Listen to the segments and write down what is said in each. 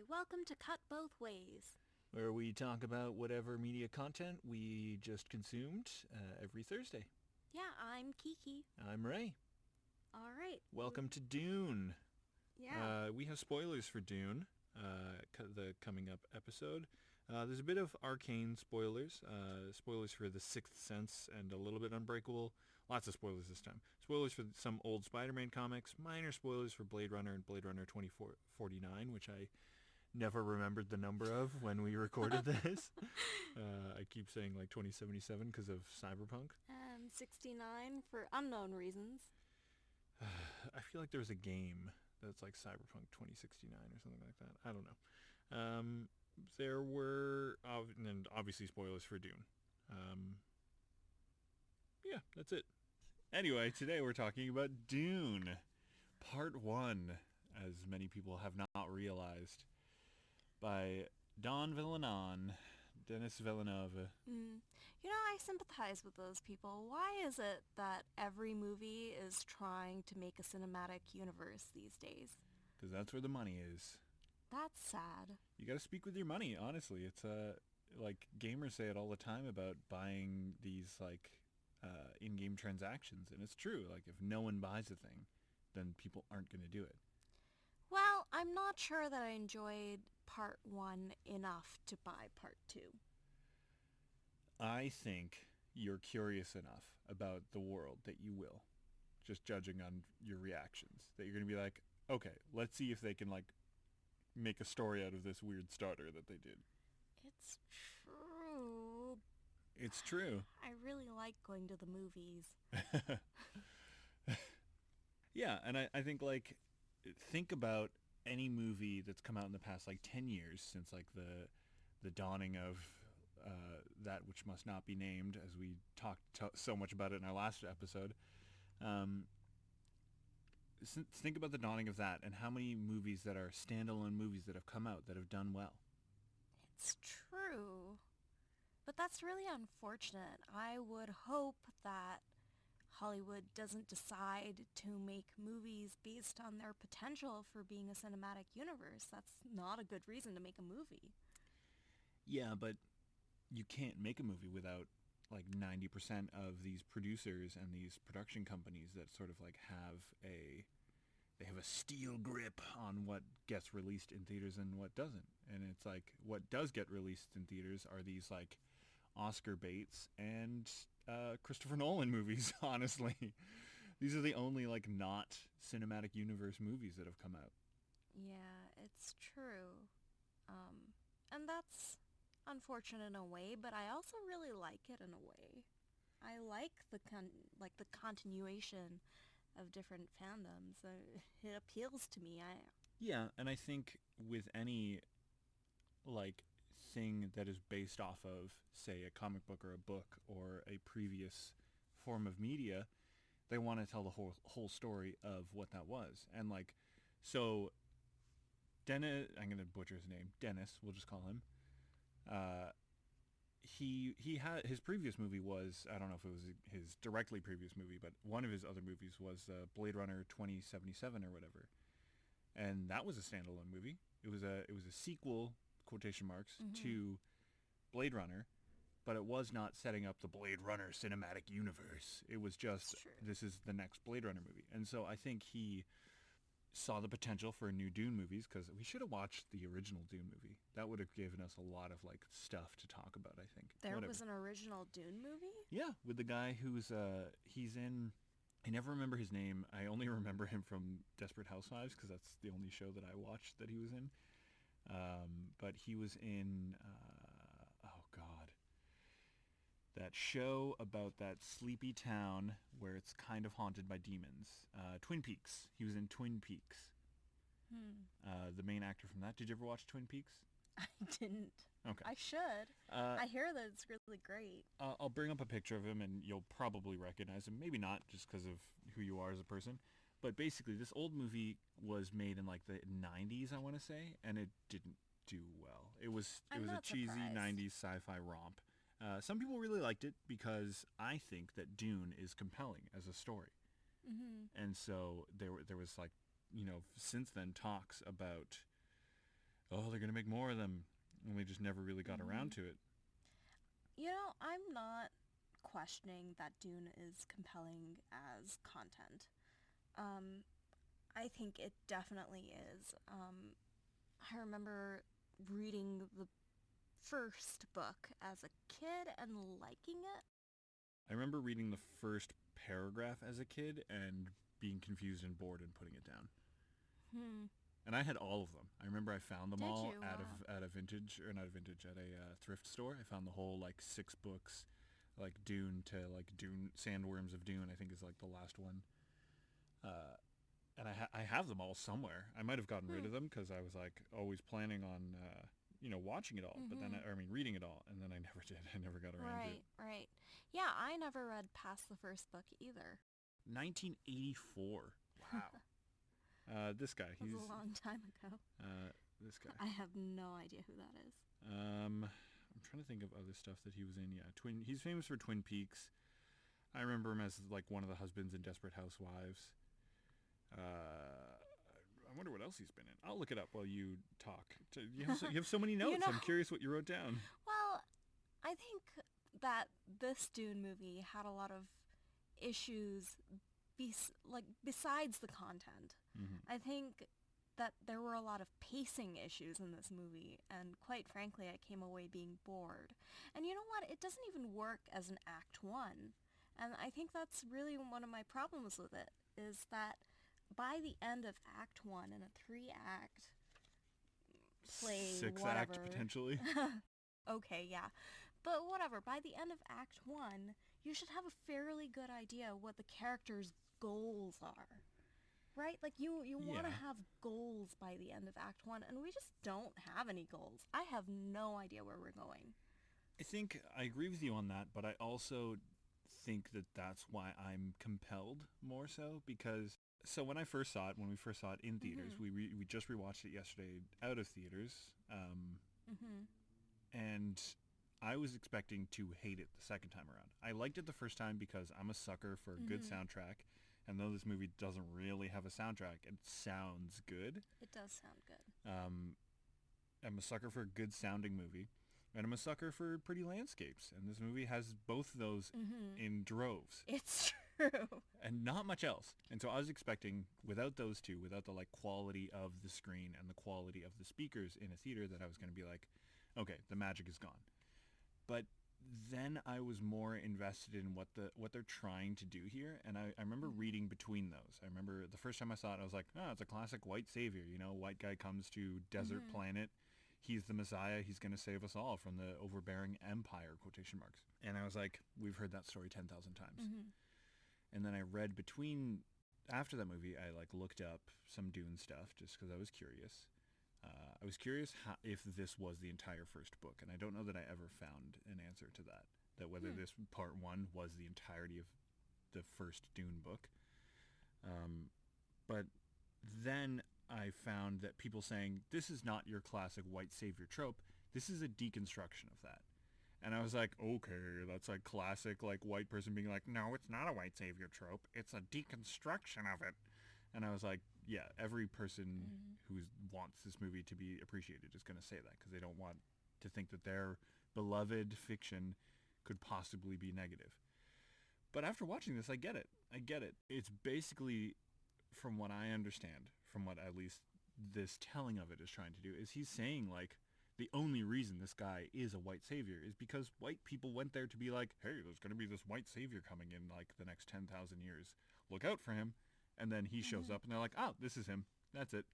welcome to Cut Both Ways. Where we talk about whatever media content we just consumed every Thursday. Yeah, I'm Kiki. I'm Ray. All right. Welcome to Dune. Yeah. We have spoilers for Dune, the coming up episode. There's a bit of arcane spoilers, spoilers for The Sixth Sense and a little bit Unbreakable. Lots of spoilers this time. Spoilers for some old Spider-Man comics, minor spoilers for Blade Runner and Blade Runner 2049, which I never remembered the number of when we recorded this. I keep saying like 2077 because of Cyberpunk. 69 for unknown reasons. I feel like there was a game that's like Cyberpunk 2069 or something like that. I don't know. There were, and obviously spoilers for Dune. Yeah, that's it. Anyway, today we're talking about Dune, Part 1, as many people have not realized, by Don Villeneuve, Denis Villeneuve. You know, I sympathize with those people. Why is it that every movie is trying to make a cinematic universe these days? Because that's where the money is. That's sad. You got to speak with your money, honestly. It's like gamers say it all the time about buying these like in-game transactions, and it's true. Like if no one buys a thing, then people aren't going to do it. Well, I'm not sure that I enjoyed Part 1 enough to buy Part 2. I think you're curious enough about the world that you will, just judging on your reactions, that you're going to be like, okay, let's see if they can like make a story out of this weird starter that they did. It's true. It's true. I really like going to the movies. Yeah, and I think like think about any movie that's come out in the past like 10 years since like the dawning of that which must not be named, as we talked so much about it in our last episode. Think about the dawning of that and how many movies that are standalone movies that have come out that have done well. It's true. But that's really unfortunate. I would hope that Hollywood doesn't decide to make movies based on their potential for being a cinematic universe. That's not a good reason to make a movie. Yeah, but you can't make a movie without like 90% of these producers and these production companies that sort of like have a steel grip on what gets released in theaters and what doesn't. And it's like what does get released in theaters are these like Oscar baits and Christopher Nolan movies, honestly. These are the only like not cinematic universe movies that have come out. Yeah, it's true. And that's unfortunate in a way, but I also really like it in a way. I like the continuation of different fandoms. It appeals to me. Yeah, and I think with any like thing that is based off of, say, a comic book or a book or a previous form of media, they want to tell the whole story of what that was. And like, so Dennis, I'm going to butcher his name, Dennis, we'll just call him. He had his previous movie was, I don't know if it was his directly previous movie, but one of his other movies was Blade Runner 2077 or whatever, and that was a standalone movie. It was a sequel, quotation marks, to Blade Runner, but it was not setting up the Blade Runner cinematic universe. It was just, this is the next Blade Runner movie. And so I think he saw the potential for new Dune movies, because we should have watched the original Dune movie. That would have given us a lot of like stuff to talk about, I think. There was an original Dune movie? Yeah, with the guy who's he's in, I never remember his name. I only remember him from Desperate Housewives because that's the only show that I watched that he was in. But he was in oh god, that show about that sleepy town where it's kind of haunted by demons. Twin Peaks. He was in Twin Peaks. The main actor from that. Did you ever watch Twin Peaks? I didn't. Okay. I should. I hear that it's really great. I'll bring up a picture of him and you'll probably recognize him. Maybe not, just because of who you are as a person. But basically, this old movie was made in like the 90s, I want to say, and it didn't do well. It was a cheesy surprised. 90s sci-fi romp. Some people really liked it because I think that Dune is compelling as a story. And so there was like, since then talks about oh, they're going to make more of them. And we just never really got Hmm. around to it. I'm not questioning that Dune is compelling as content. Um, I think it definitely is. I remember reading the first book as a kid and liking it. I remember reading the first paragraph as a kid and being confused and bored and putting it down. Hmm. And I had all of them. I remember I found them Did all you? at Wow. a vintage, or not a vintage, at a thrift store. I found the whole like 6 books, like Dune to like Dune, Sandworms of Dune. I think is like the last one. Uh, and I have them all somewhere. I might have gotten rid Hmm. of them because I was like always planning on watching it all, but then Mm-hmm. I mean reading it all, and then I never did. I never got around to it. Right, right. Yeah, I never read past the first book either. 1984. Wow. This guy. That was He's a long time ago. uh, this guy. I have no idea who that is. I'm trying to think of other stuff that he was in. Yeah, Twin. He's famous for Twin Peaks. I remember him as like one of the husbands in Desperate Housewives. I wonder what else he's been in. I'll look it up while you talk. You have so many You notes. know, I'm curious what you wrote down. well, I think that this Dune movie had a lot of issues besides the content. Hmm. I think that there were a lot of pacing issues in this movie, and quite frankly, I came away being bored. And you know what? It doesn't even work as an act one. And I think that's really one of my problems with it, is that by the end of act one in a three-act play, 6 act whatever, potentially. okay, yeah. But whatever, by the end of act one, you should have a fairly good idea what the characters' goals are. Right? Like you want to Yeah. have goals by the end of act 1 and we just don't have any goals. I have no idea where we're going. I think I agree with you on that, but I also think that that's why I'm compelled more so because when we first saw it in theaters, Mhm. we just rewatched it yesterday out of theaters, Mhm. and I was expecting to hate it the second time around. I liked it the first time because I'm a sucker for a good Mhm. soundtrack, and though this movie doesn't really have a soundtrack, it sounds good. It does sound good. Um, I'm a sucker for a good sounding movie, and I'm a sucker for pretty landscapes. And this movie has both of those Mhm. in droves, It's true. and not much else. And so I was expecting, without those two, without the like quality of the screen and the quality of the speakers in a theater, that I was going to be like, okay, the magic is gone. But then I was more invested in what they're trying to do here, and I remember Mhm. reading between those. I remember the first time I saw it, I was like, oh, it's a classic white savior. White guy comes to desert Mhm. planet. He's the Messiah. He's going to save us all from the overbearing empire, quotation marks. And I was like, we've heard that story 10,000 times. Mhm. And then I read between, after that movie, I like looked up some Dune stuff just because I was curious. I was curious if this was the entire first book, and I don't know that I ever found an answer to that. That whether Hmm. this part one was the entirety of the first Dune book. Um, but then I found that people saying this is not your classic white savior trope. This is a deconstruction of that. And I was like, okay, that's like classic like white person being like, no, it's not a white savior trope. It's a deconstruction of it. And I was like, yeah, every person Mhm. who wants this movie to be appreciated is going to say that because they don't want to think that their beloved fiction could possibly be negative. But after watching this, I get it. I get it. It's basically, from what I understand, from what at least this telling of it is trying to do, is he's saying like the only reason this guy is a white savior is because white people went there to be like, hey, there's going to be this white savior coming in like the next 10,000 years. Look out for him. And then he shows Mhm. up and they're like, oh, this is him. That's it.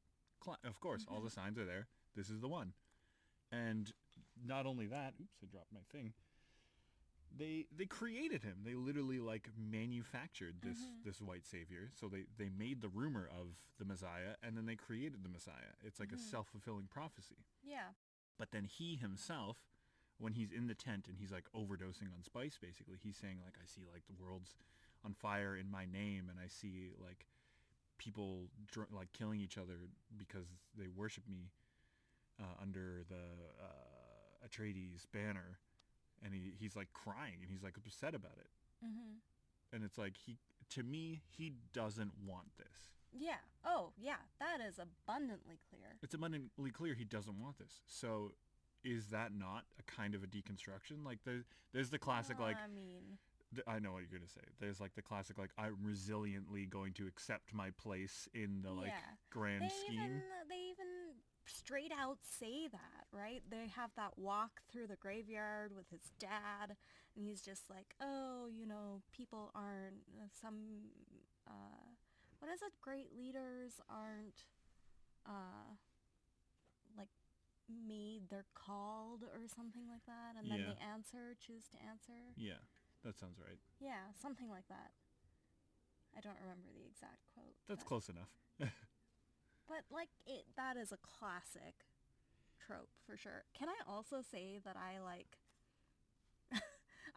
Of course, all the Mhm. signs are there. This is the one. And not only that, oops, I dropped my thing. They created him. They literally like manufactured Mhm. this white savior. So they made the rumor of the Messiah and then they created the Messiah. It's like a Mhm. self-fulfilling prophecy. Yeah. But then he himself, when he's in the tent and he's like overdosing on spice, basically, he's saying like, I see like the world's on fire in my name, and I see like people like killing each other because they worship me under the Atreides banner, and he's like crying and he's like upset about it, Mhm. and it's like he to me he doesn't want this. Yeah. Oh, yeah. That is abundantly clear. It's abundantly clear he doesn't want this. So is that not a kind of a deconstruction? Like there's the classic like I mean, I know what you're gonna say. There's like the classic like I'm resiliently going to accept my place in the like yeah. grand scheme. They even straight out say that, right? They have that walk through the graveyard with his dad, and he's just like, "Oh, people aren't some what is it? Great leaders aren't like made, they're called or something like that." And then Yeah, they choose to answer. yeah, that sounds right. Yeah, something like that. I don't remember the exact quote, That's close enough. but like that is a classic trope for sure. Can I also say that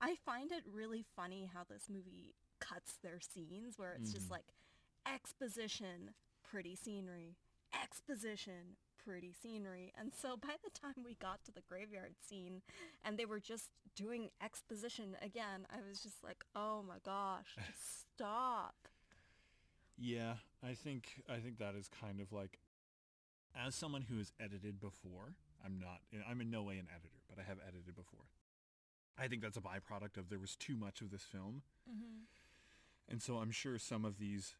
I find it really funny how this movie cuts their scenes where it's just Hmm. like exposition, pretty scenery, exposition, pretty scenery. And so by the time we got to the graveyard scene and they were just doing exposition again, I was just like, "Oh my gosh, just stop." Yeah, I think that is kind of like as someone who has edited before. I'm in no way an editor, but I have edited before. I think that's a byproduct of there was too much of this film. Mhm. And so I'm sure some of these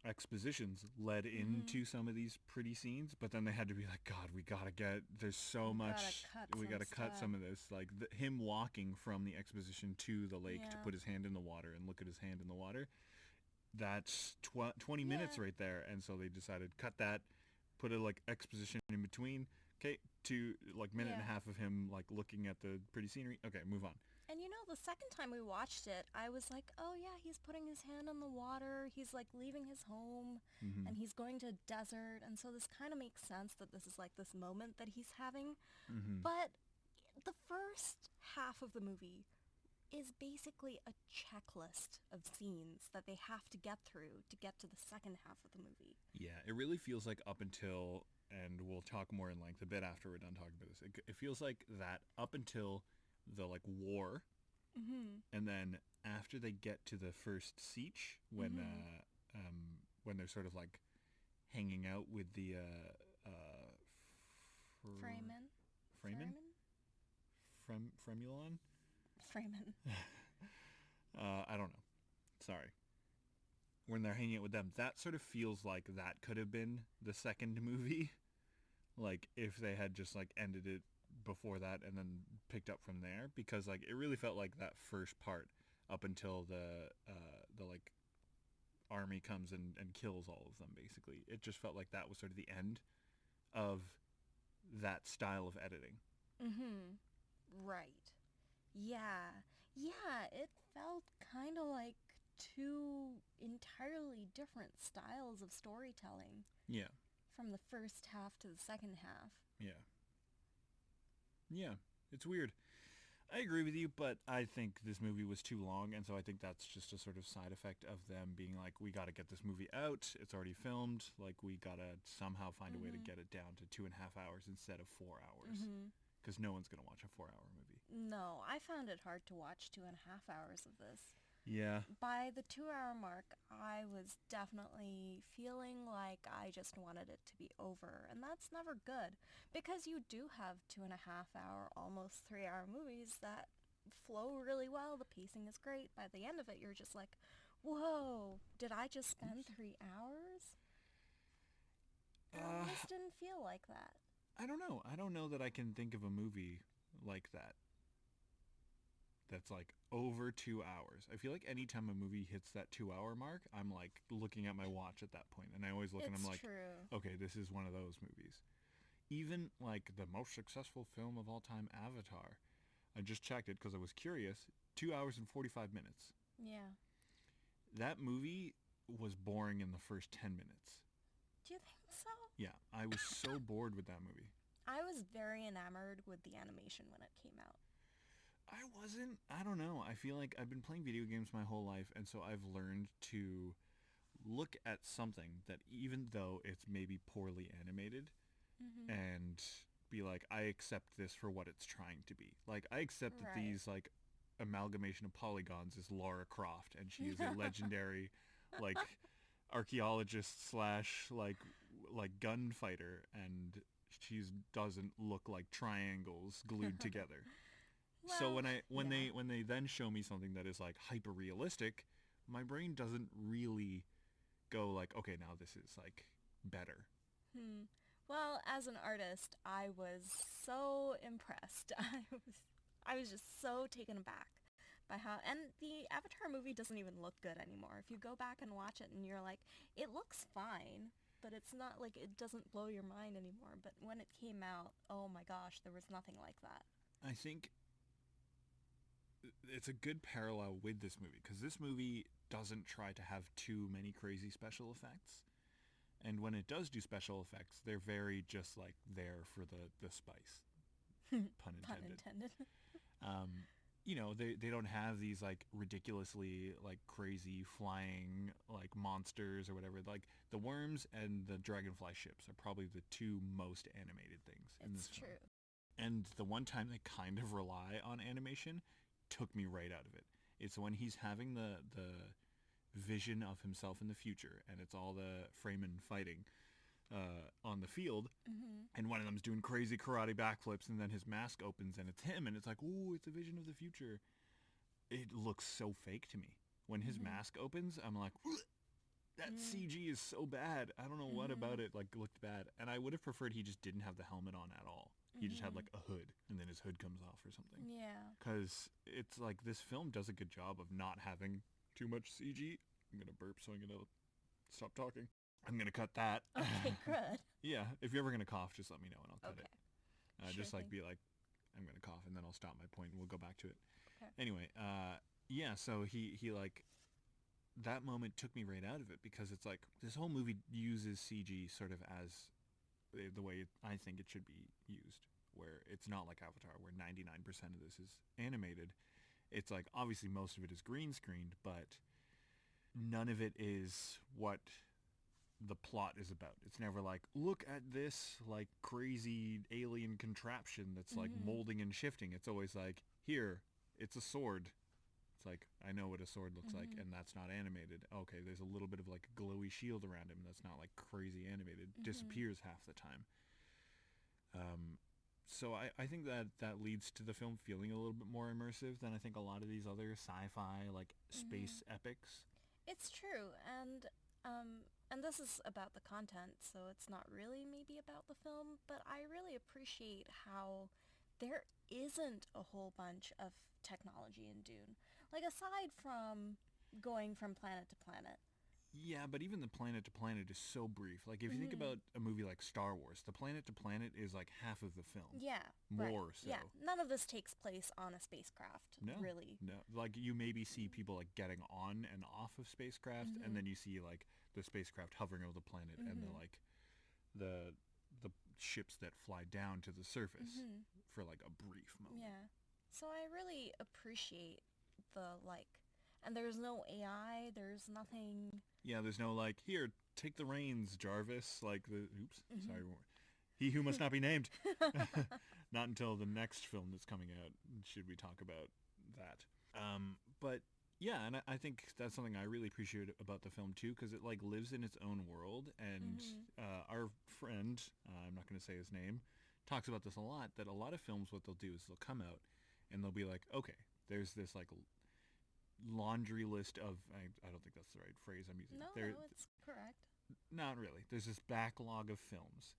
expositions led Mhm. into some of these pretty scenes, but then they had to be like, God, there's so We gotta much, cut we some got to cut stuff. some of this. Like him walking from the exposition to the lake to Yeah. put his hand in the water and look at his hand in the water. That's 20 minutes Yeah. right there. And so they decided, cut that, put a like exposition in between. Okay, to like minute and Yeah. a half of him like looking at the pretty scenery. Okay, move on. And the second time we watched it, I was like, "Oh yeah, he's putting his hand on the water. He's like leaving his home Hmm. and he's going to a desert." And so this kind of makes sense that this is like this moment that he's having. Hmm. But the first half of the movie is basically a checklist of scenes that they have to get through to get to the second half of the movie. Yeah, it really feels like up until, and we'll talk more in length a bit after we're done talking about this. It feels like that up until the like war, Mhm. and then after they get to the first siege, Mhm. when they're sort of like hanging out with the fr- Freeman. Freeman, Freeman. Fremulon. Freeman. I don't know. Sorry. When they're hanging out with them, that sort of feels like that could have been the second movie. Like if they had just like ended it before that and then picked up from there, because like it really felt like that first part up until the like army comes and kills all of them basically. It just felt like that was sort of the end of that style of editing. Mhm. Right. Yeah. Yeah, it felt kind of like two entirely different styles of storytelling Yeah. from the first half to the second half. Yeah. Yeah. It's weird. I agree with you, but I think this movie was too long, and so I think that's just a sort of side effect of them being like, we got to get this movie out. It's already filmed. Like, we got to somehow find a way to Mhm. get it down to 2.5 hours instead of 4 hours. Mhm. Because no one's going to watch a 4 hour movie. No, I found it hard to watch 2.5 hours of this. Yeah. By the 2 hour mark, I was definitely feeling like I just wanted it to be over. And that's never good because you do have 2.5 hour, almost 3 hour movies that flow really well. The pacing is great. By the end of it, you're just like, whoa, did I just spend Oops. 3 hours? And Uh, this didn't feel like that. I don't know. I don't know that I can think of a movie like that that's like over 2 hours. I feel like anytime a movie hits that 2 hour mark, I'm like looking at my watch at that point, and I always look and I'm It's like, true. okay, this is one of those movies. Even like the most successful film of all time, Avatar. I just checked it because I was curious. 2 hours and 45 minutes. Yeah. That movie was boring in the first 10 minutes. Do you think so? Yeah, I was so bored with that movie. I was very enamored with the animation when it came out. I wasn't. I don't know. I feel like I've been playing video games my whole life, and so I've learned to look at something that even though it's maybe poorly animated Mm-hmm. and be like, I accept this for what it's trying to be. Like, I accept that Right. these, like, amalgamation of polygons is Lara Croft, and she is a legendary, like, archaeologist slash like gunfighter, and she doesn't look like triangles glued together. So Well, yeah. when they then show me something that is like hyper realistic, my brain doesn't really go like, okay, now this is like better. Hmm. Well, as an artist, I was so impressed. I was just so taken aback by how, and the Avatar movie doesn't even look good anymore. If you go back and watch it and you're like, it looks fine, but it's not like it doesn't blow your mind anymore. But when it came out, oh my gosh, there was nothing like that. I think it's a good parallel with this movie because this movie doesn't try to have too many crazy special effects. And when it does do special effects, they're very just like there for the spice, pun Pun intended. intended. Um, they don't have these like ridiculously like crazy flying like monsters or whatever. Like the worms and the dragonfly ships are probably the two most animated things in It's this film. true. And the one time they kind of rely on animation took me right out of it. It's when he's having the vision of himself in the future, and it's all the Fremen fighting on the field, Hmm. and one of them's doing crazy karate backflips, and then his mask opens, and it's him, and it's like, ooh, it's a vision of the future. It looks so fake to me. When his Hmm. mask opens, I'm like, that Mm. CG is so bad. I don't know what Hmm. about it like looked bad, and I would have preferred he just didn't have the helmet on at all. He just had Hmm. like a hood, and then his hood comes off or something. Yeah. Because it's like this film does a good job of not having too much CG. I'm gonna burp, so I'm gonna stop talking. I'm gonna cut that. Okay, good. Yeah, if you're ever gonna cough, just let me know and I'll cut Okay. it. Sure Just like thing. be like, I'm gonna cough, and then I'll stop my point and we'll go back to it. Okay. Anyway, yeah. So he like that moment took me right out of it because it's like this whole movie uses CG sort of as the way I think it should be used, where it's not like Avatar, where 99% of this is animated. It's like obviously most of it is green screened, but none of it is what the plot is about. It's never like, look at this like crazy alien contraption that's like Hmm. molding and shifting. It's always like, here, it's a sword. It's like, I know what a sword looks like, Hmm. and that's not animated. Okay, there's a little bit of like a glowy shield around him that's not like crazy animated. Hmm. Disappears half the time. Um, so I think that that leads to the film feeling a little bit more immersive than I think a lot of these other sci-fi like Hmm. space epics. It's true, and this is about the content, so it's not really maybe about the film, but I really appreciate how there isn't a whole bunch of technology in Dune. Like aside from going from planet to planet. Yeah, but even the planet to planet is so brief. Like if you think Hmm. about a movie like Star Wars, the planet to planet is like half of the film, Yeah, right. more so. Yeah, none of this takes place on a spacecraft, No, really. no. Like you maybe see people like getting on and off of spacecraft, and Hmm. then you see like the spacecraft hovering over the planet, and Hmm. the the ships that fly down to the surface Hmm. for like a brief moment. Yeah. So I really appreciate the like, and there's no AI, there's nothing. Yeah, there's no like, here, take the reins, Jarvis. Like the oops, Hmm. sorry, he who must not be named. Not until the next film that's coming out should we talk about that. But yeah, and I think that's something I really appreciate about the film too, because it like lives in its own world. And Hmm. our friend, I'm not going to say his name, talks about this a lot. That a lot of films, what they'll do is they'll come out and they'll be like, okay, there's this like laundry list of I don't think that's the right phrase I'm using. No, There, no, it's correct. not really. There's this backlog of films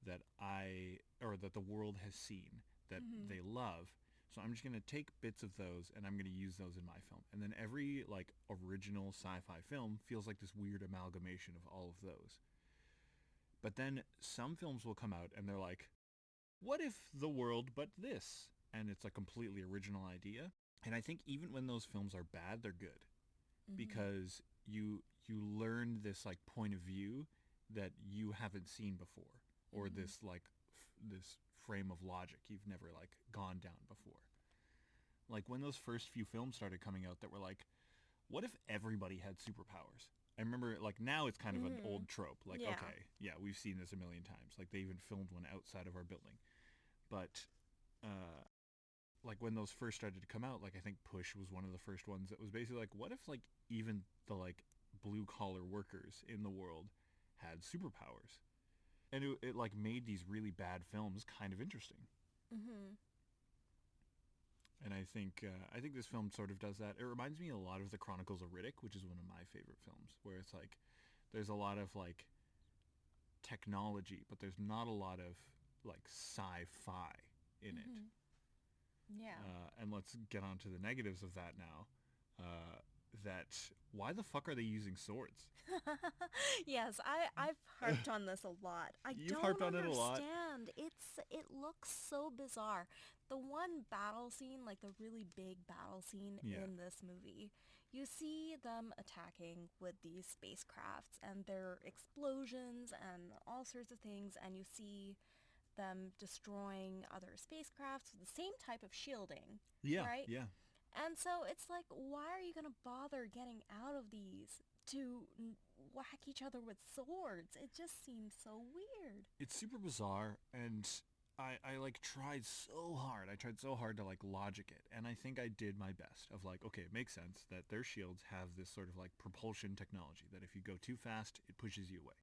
that I or that the world has seen that Hmm. they love. So I'm just gonna take bits of those and I'm gonna use those in my film. And then every like original sci-fi film feels like this weird amalgamation of all of those. But then some films will come out and they're like, what if the world but this? And it's a completely original idea. And I think even when those films are bad, they're good Hmm. because you learn this like point of view that you haven't seen before, or Hmm. this like this frame of logic you've never like gone down before. Like when those first few films started coming out that were like, what if everybody had superpowers? I remember like now it's kind of an Hmm. old trope. Like Yeah. okay, yeah, we've seen this a million times. Like they even filmed one outside of our building. But uh, like when those first started to come out, like I think Push was one of the first ones that was basically like, what if like even the like blue collar workers in the world had superpowers, and it like made these really bad films kind of interesting. Mhm. And I think this film sort of does that. It reminds me a lot of the Chronicles of Riddick, which is one of my favorite films, where it's like there's a lot of like technology, but there's not a lot of like sci-fi in it. Mhm. Yeah. And let's get on to the negatives of that now. That why the fuck are they using swords? Yes, I've harped on this a lot. I You've don't harped on it a lot. understand. It looks so bizarre. The one battle scene, like the really big battle scene Yeah. in this movie, you see them attacking with these spacecrafts and their explosions and all sorts of things, and you see them destroying other spacecrafts with the same type of shielding, Yeah, right? yeah. And so it's like, why are you going to bother getting out of these to whack each other with swords? It just seems so weird. It's super bizarre, and I like tried so hard. I tried so hard to like logic it, and I think I did my best of like, okay, it makes sense that their shields have this sort of like propulsion technology that if you go too fast, it pushes you away.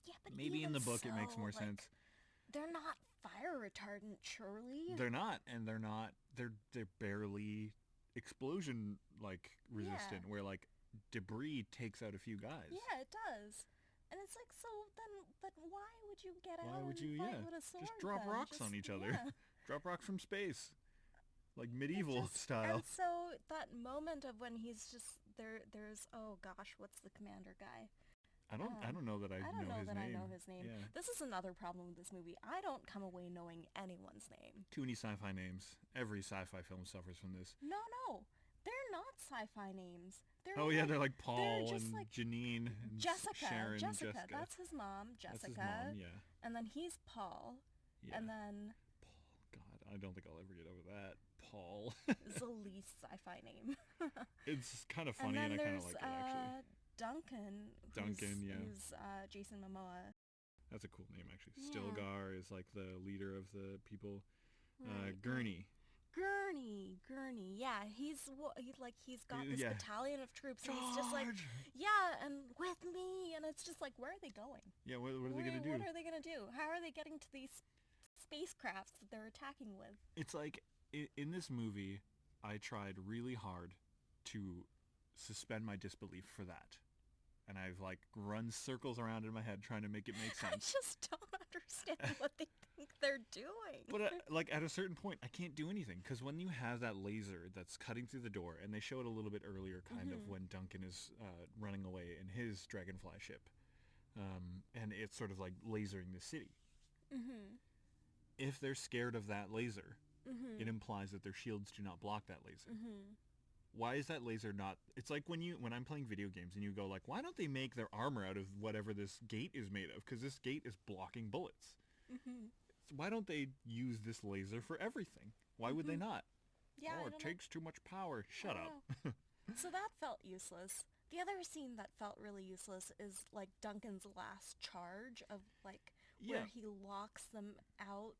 Yeah, but Maybe in even the book it makes so, more like, sense. they're not fire retardant, surely. They're not, and they're not. They're barely explosion like resistant, Yeah. where like debris takes out a few guys. Yeah, it does. And it's like, so then why would you get Why out would and you? fight Yeah, with a sword just drop then? rocks on each other. Yeah. Drop rocks from space, like It medieval just, style. and so that moment of when he's just there's, oh gosh, what's the commander guy? I don't know that I I don't know know his that I name. know his name. Yeah. This is another problem with this movie. I don't come away knowing anyone's name. Too many sci-fi names. Every sci-fi film suffers from this. No, no. They're not sci-fi names. They're Oh yeah, like, they're like they're Paul just and like Janine and Jessica. Sharon. Jessica. That's his mom, That's his Jessica. mom. Yeah. And then he's Paul. Yeah. And then Paul. God, I don't think I'll ever get over that. Paul. is the least sci-fi name. It's kind of And funny, then and I kind there's of like it actually. Duncan. Duncan, yeah. Who's Jason Momoa. That's a cool name actually. Yeah. Stilgar is like the leader of the people. Right. Gurney. Gurney, yeah, he's got this Yeah. battalion of troops, and Charge! he's just like, yeah, and with me, and it's just like, where are they going? Yeah, what are they gonna do? What are they gonna do? How are they getting to these spacecrafts that they're attacking with? It's like in this movie, I tried really hard to suspend my disbelief for that, and I've like run circles around in my head trying to make it make I sense. just don't understand what they think they're doing. But like at a certain point, I can't do anything because when you have that laser that's cutting through the door, and they show it a little bit earlier, kind of when Duncan is running away in his dragonfly ship, and it's sort of like lasering the city. If they're scared of that laser, it implies that their shields do not block that laser. Why is that laser not? It's like when I'm playing video games and you go like, why don't they make their armor out of whatever this gate is made of? Because this gate is blocking bullets. So why don't they use this laser for everything? Why would they not? Yeah, Oh, I it don't takes too much power. Shut I up. know. So that felt useless. The other scene that felt really useless is like Duncan's last charge of like where Yeah. he locks them out.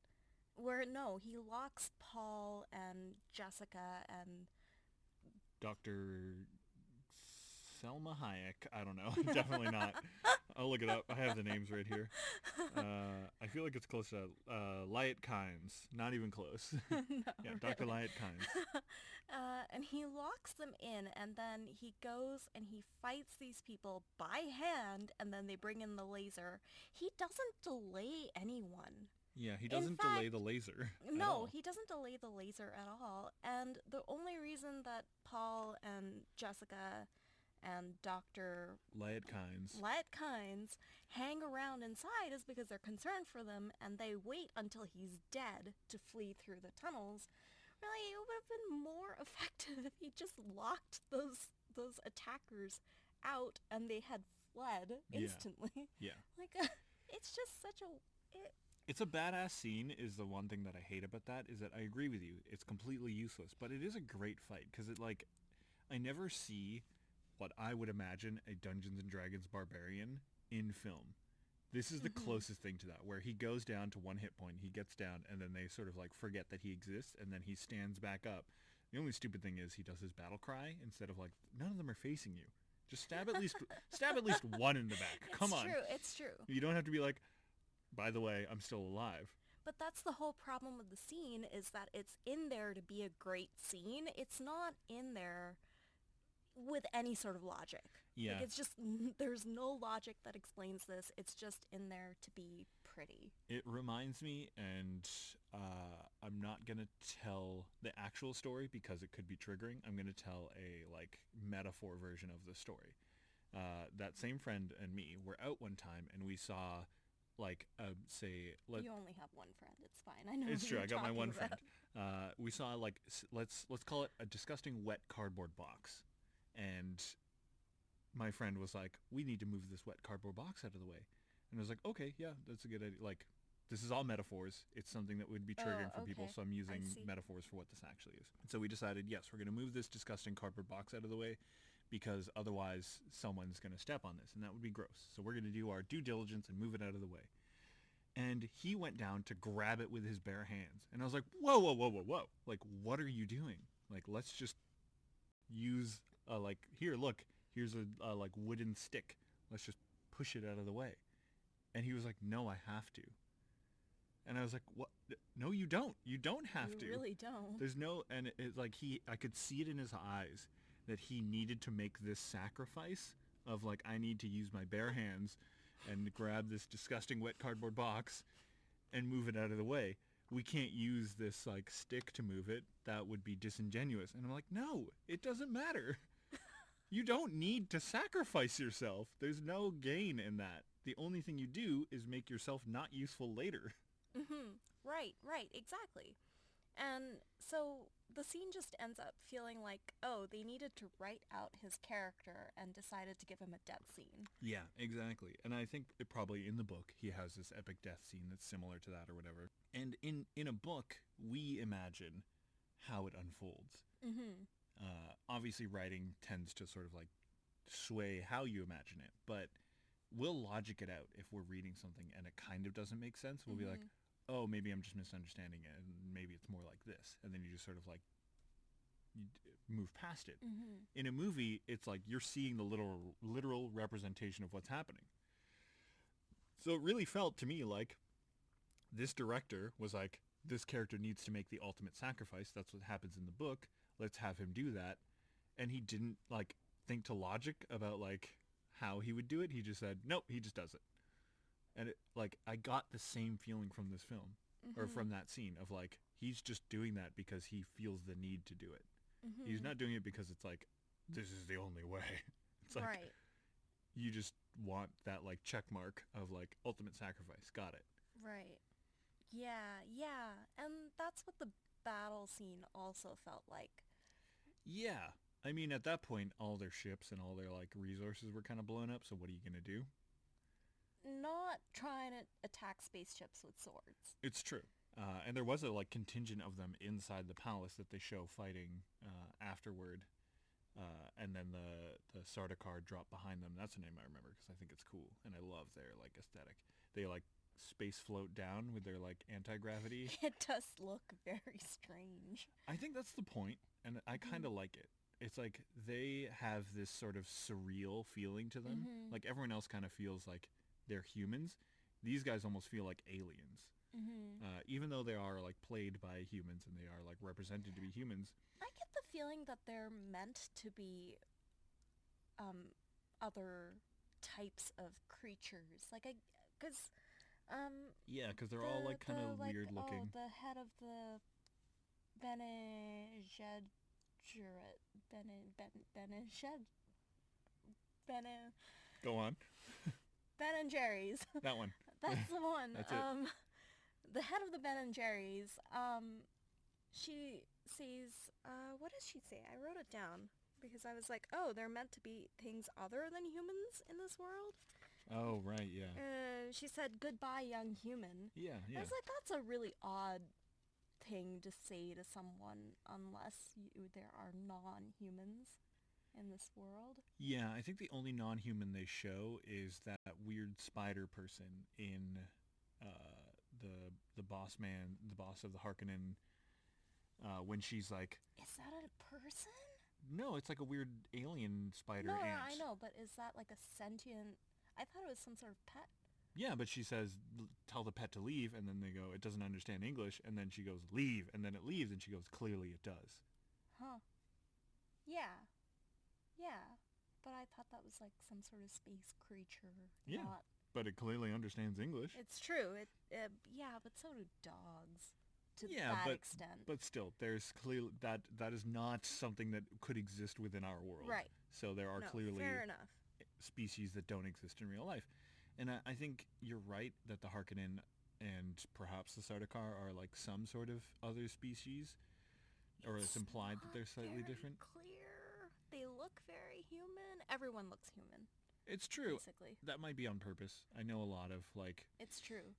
Where no, he locks Paul and Jessica and Dr. Selma Hayek. I don't know. Definitely not. I'll look it up. I have the names right here. I feel like it's close to Lyot Kynes. Not even close. no, Yeah, Dr. really. Lyot Kynes. And he locks them in, and then he goes and he fights these people by hand, and then they bring in the laser. He doesn't delay anyone. Yeah, he In doesn't delay fact, the laser. at No, all. he doesn't delay the laser at all. And the only reason that Paul and Jessica and Dr. Lyot Kynes. Lyot Kynes hang around inside is because they're concerned for them, and they wait until he's dead to flee through the tunnels. Really, it would have been more effective if he just locked those attackers out and they had fled Yeah. instantly. Yeah. Like, it's just such a... It's a badass scene is the one thing that I hate about that is that I agree with you. It's completely useless, but it is a great fight because it like I never see what I would imagine a Dungeons and Dragons barbarian in film. This is the closest thing to that where he goes down to one hit point, he gets down, and then they sort of like forget that he exists, and then he stands back up. The only stupid thing is he does his battle cry instead of like none of them are facing you. Just stab at least one in the back. Come on. It's true. You don't have to be like, by the way, I'm still alive. But that's the whole problem with the scene, is that it's in there to be a great scene. It's not in there with any sort of logic. Yeah. Like, it's just, there's no logic that explains this. It's just in there to be pretty. It reminds me, and I'm not going to tell the actual story because it could be triggering. I'm going to tell a, like, metaphor version of the story. That same friend and me were out one time, and we saw, like, you only have one friend. It's fine. I know. It's true. I got my one about. friend. We saw, like, let's call it a disgusting wet cardboard box. And my friend was like, we need to move this wet cardboard box out of the way. And I was like, okay, yeah, that's a good idea. Like, this is all metaphors. It's something that would be triggering for people, so I'm using metaphors for what this actually is. And so we decided, yes, we're going to move this disgusting cardboard box out of the way because otherwise someone's going to step on this, and that would be gross. So we're going to do our due diligence and move it out of the way. And he went down to grab it with his bare hands. And I was like, whoa, whoa, whoa, whoa, whoa. Like, what are you doing? Like, let's just use, like, here, look, here's a like, wooden stick. Let's just push it out of the way. And he was like, no, I have to. And I was like, what? No, you don't. You don't have to. You really don't. There's no, and it's like I could see it in his eyes that he needed to make this sacrifice of like, I need to use my bare hands and grab this disgusting wet cardboard box and move it out of the way. We can't use this like stick to move it. That would be disingenuous. And I'm like, no, it doesn't matter. You don't need to sacrifice yourself. There's no gain in that. The only thing you do is make yourself not useful later. Mm-hmm. Right, exactly. And so the scene just ends up feeling like, oh, they needed to write out his character and decided to give him a death scene. Yeah, exactly. And I think it probably in the book he has this epic death scene that's similar to that or whatever. And in a book, we imagine how it unfolds. Mm-hmm. Obviously, writing tends to sort of like sway how you imagine it, but we'll logic it out if we're reading something and it kind of doesn't make sense. We'll be like, oh, maybe I'm just misunderstanding it, and maybe it's more like this. And then you just sort of like move past it. Mm-hmm. In a movie, it's like you're seeing the literal representation of what's happening. So it really felt to me like this director was like, this character needs to make the ultimate sacrifice. That's what happens in the book. Let's have him do that. And he didn't like think to logic about like how he would do it. He just said, nope, he just does it. And it, like, I got the same feeling from this film or from that scene of like, he's just doing that because he feels the need to do it. Mm-hmm. He's not doing it because it's like, this is the only way. It's like, right. You just want that like check mark of like ultimate sacrifice. Got it. Right. Yeah. And that's what the battle scene also felt like. Yeah. I mean, at that point, all their ships and all their like resources were kind of blown up. So what are you going to do? Not trying to attack spaceships with swords. It's true. And there was a like contingent of them inside the palace that they show fighting afterward. And then the Sardaukar drop behind them. That's a name I remember because I think it's cool. And I love their like aesthetic. They like space float down with their like anti-gravity. It does look very strange. I think that's the point, and I kind of like it. It's like they have this sort of surreal feeling to them. Mm-hmm. Like everyone else kind of feels like they're humans. These guys almost feel like aliens. Mm-hmm. Even though they are like played by humans and they are like represented to be humans. I get the feeling that they're meant to be other types of creatures. Like yeah, because they're all like kind of weird looking. Oh, the head of the Bene Go on. Ben and Jerry's. That one. That's the one. That's it. The head of the Ben and Jerry's. She says, what does she say? I wrote it down because I was like, oh, they're meant to be things other than humans in this world. Oh, right, yeah. She said, goodbye, young human. Yeah. I was like, that's a really odd thing to say to someone unless there are non-humans in this world. Yeah, I think the only non-human they show is that weird spider person in the boss man, the boss of the Harkonnen, when she's like... Is that a person? No, it's like a weird alien spider No, no, I ant. know, but is that like a sentient... I thought it was some sort of pet. Yeah, but she says, tell the pet to leave, and then they go, it doesn't understand English, and then she goes, leave, and then it leaves, and she goes, clearly it does. Huh. Yeah. Yeah. But I thought that was like some sort of space creature. Yeah, Not... but it clearly understands English. It's true. Yeah, but so do dogs. To Yeah, that extent. but still, there's clearly that is not something that could exist within our world. Right. So there are No, clearly fair enough. species that don't exist in real life. And I think you're right that the Harkonnen and perhaps the Sardaukar are like some sort of other species, or it's implied that they're slightly very different. Clear. They look very human. Everyone looks human, It's true. basically. That might be on purpose. I know a lot of like, It's true.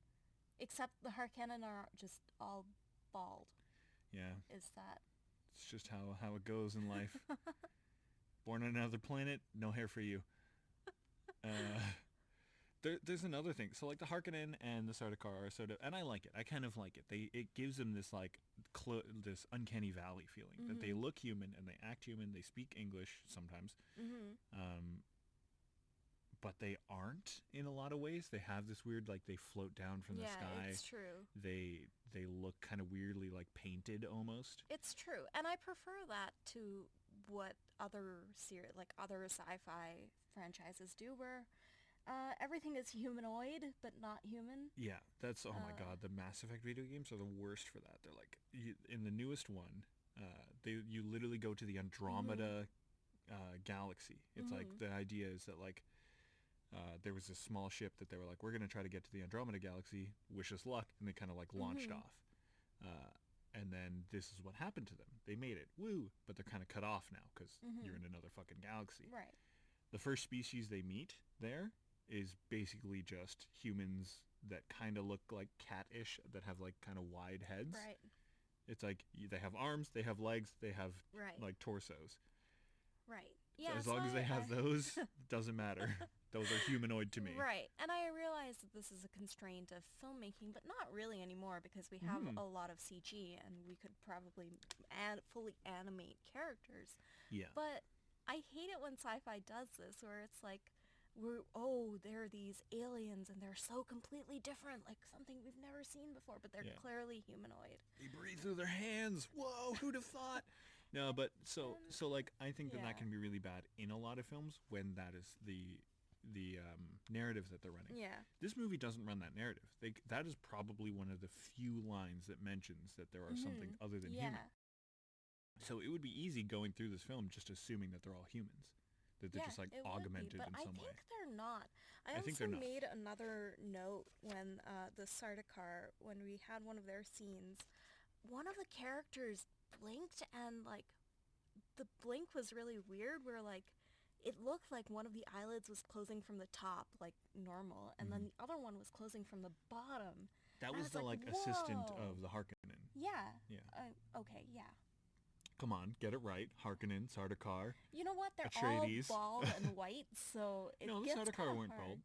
Except the Harkonnen are just all bald. yeah, Is that... it's just how it goes in life. Born on another planet, no hair for you. There's another thing. So like the Harkonnen and the Sardaukar are sort of, and I like it. I kind of like it. It gives them this like this uncanny valley feeling that they look human and they act human. They speak English sometimes, but they aren't in a lot of ways. They have this weird like they float down from the sky. Yeah, it's true. They look kind of weirdly like painted almost. It's true, and I prefer that to what other other sci-fi franchises do, where everything is humanoid but not human. Yeah, that's oh my god. The Mass Effect video games are the worst for that. They're like in the newest one, you literally go to the Andromeda galaxy. It's like the idea is that like there was this small ship that they were like, we're gonna try to get to the Andromeda galaxy. Wish us luck, and they kind of like launched off. And then this is what happened to them. They made it, woo, but they're kind of cut off now because you're in another fucking galaxy. Right. The first species they meet there is basically just humans that kind of look like cat-ish, that have like kind of wide heads. Right. It's like they have arms, they have legs, they have Right. like torsos. Right. So Yeah. as long as they have those, doesn't matter. Those are humanoid to me. Right. And I realize that this is a constraint of filmmaking, but not really anymore because we have a lot of CG and we could probably fully animate characters. Yeah. But I hate it when sci-fi does this, where it's like, there are these aliens and they're so completely different, like something we've never seen before, but they're clearly humanoid. They breathe through their hands. Whoa, who'd have thought? No, but so like I think that can be really bad in a lot of films when that is the narrative that they're running. Yeah. This movie doesn't run that narrative. That is probably one of the few lines that mentions that there are something other than human. So it would be easy going through this film just assuming that they're all humans, that they're just like augmented in some way. But I think they're not. I think they're not. Made another note when the Sardaukar, when we had one of their scenes, one of the characters blinked and like the blink was really weird, where like it looked like one of the eyelids was closing from the top like normal, and then the other one was closing from the bottom. That was the like whoa. assistant of the Harkonnen. Yeah. Yeah. Okay, yeah. Come on, get it right. Harkonnen, Sardaukar. You know what? They're Atreides. all bald and white, so it No, the gets Sardaukar kinda weren't hard. bald.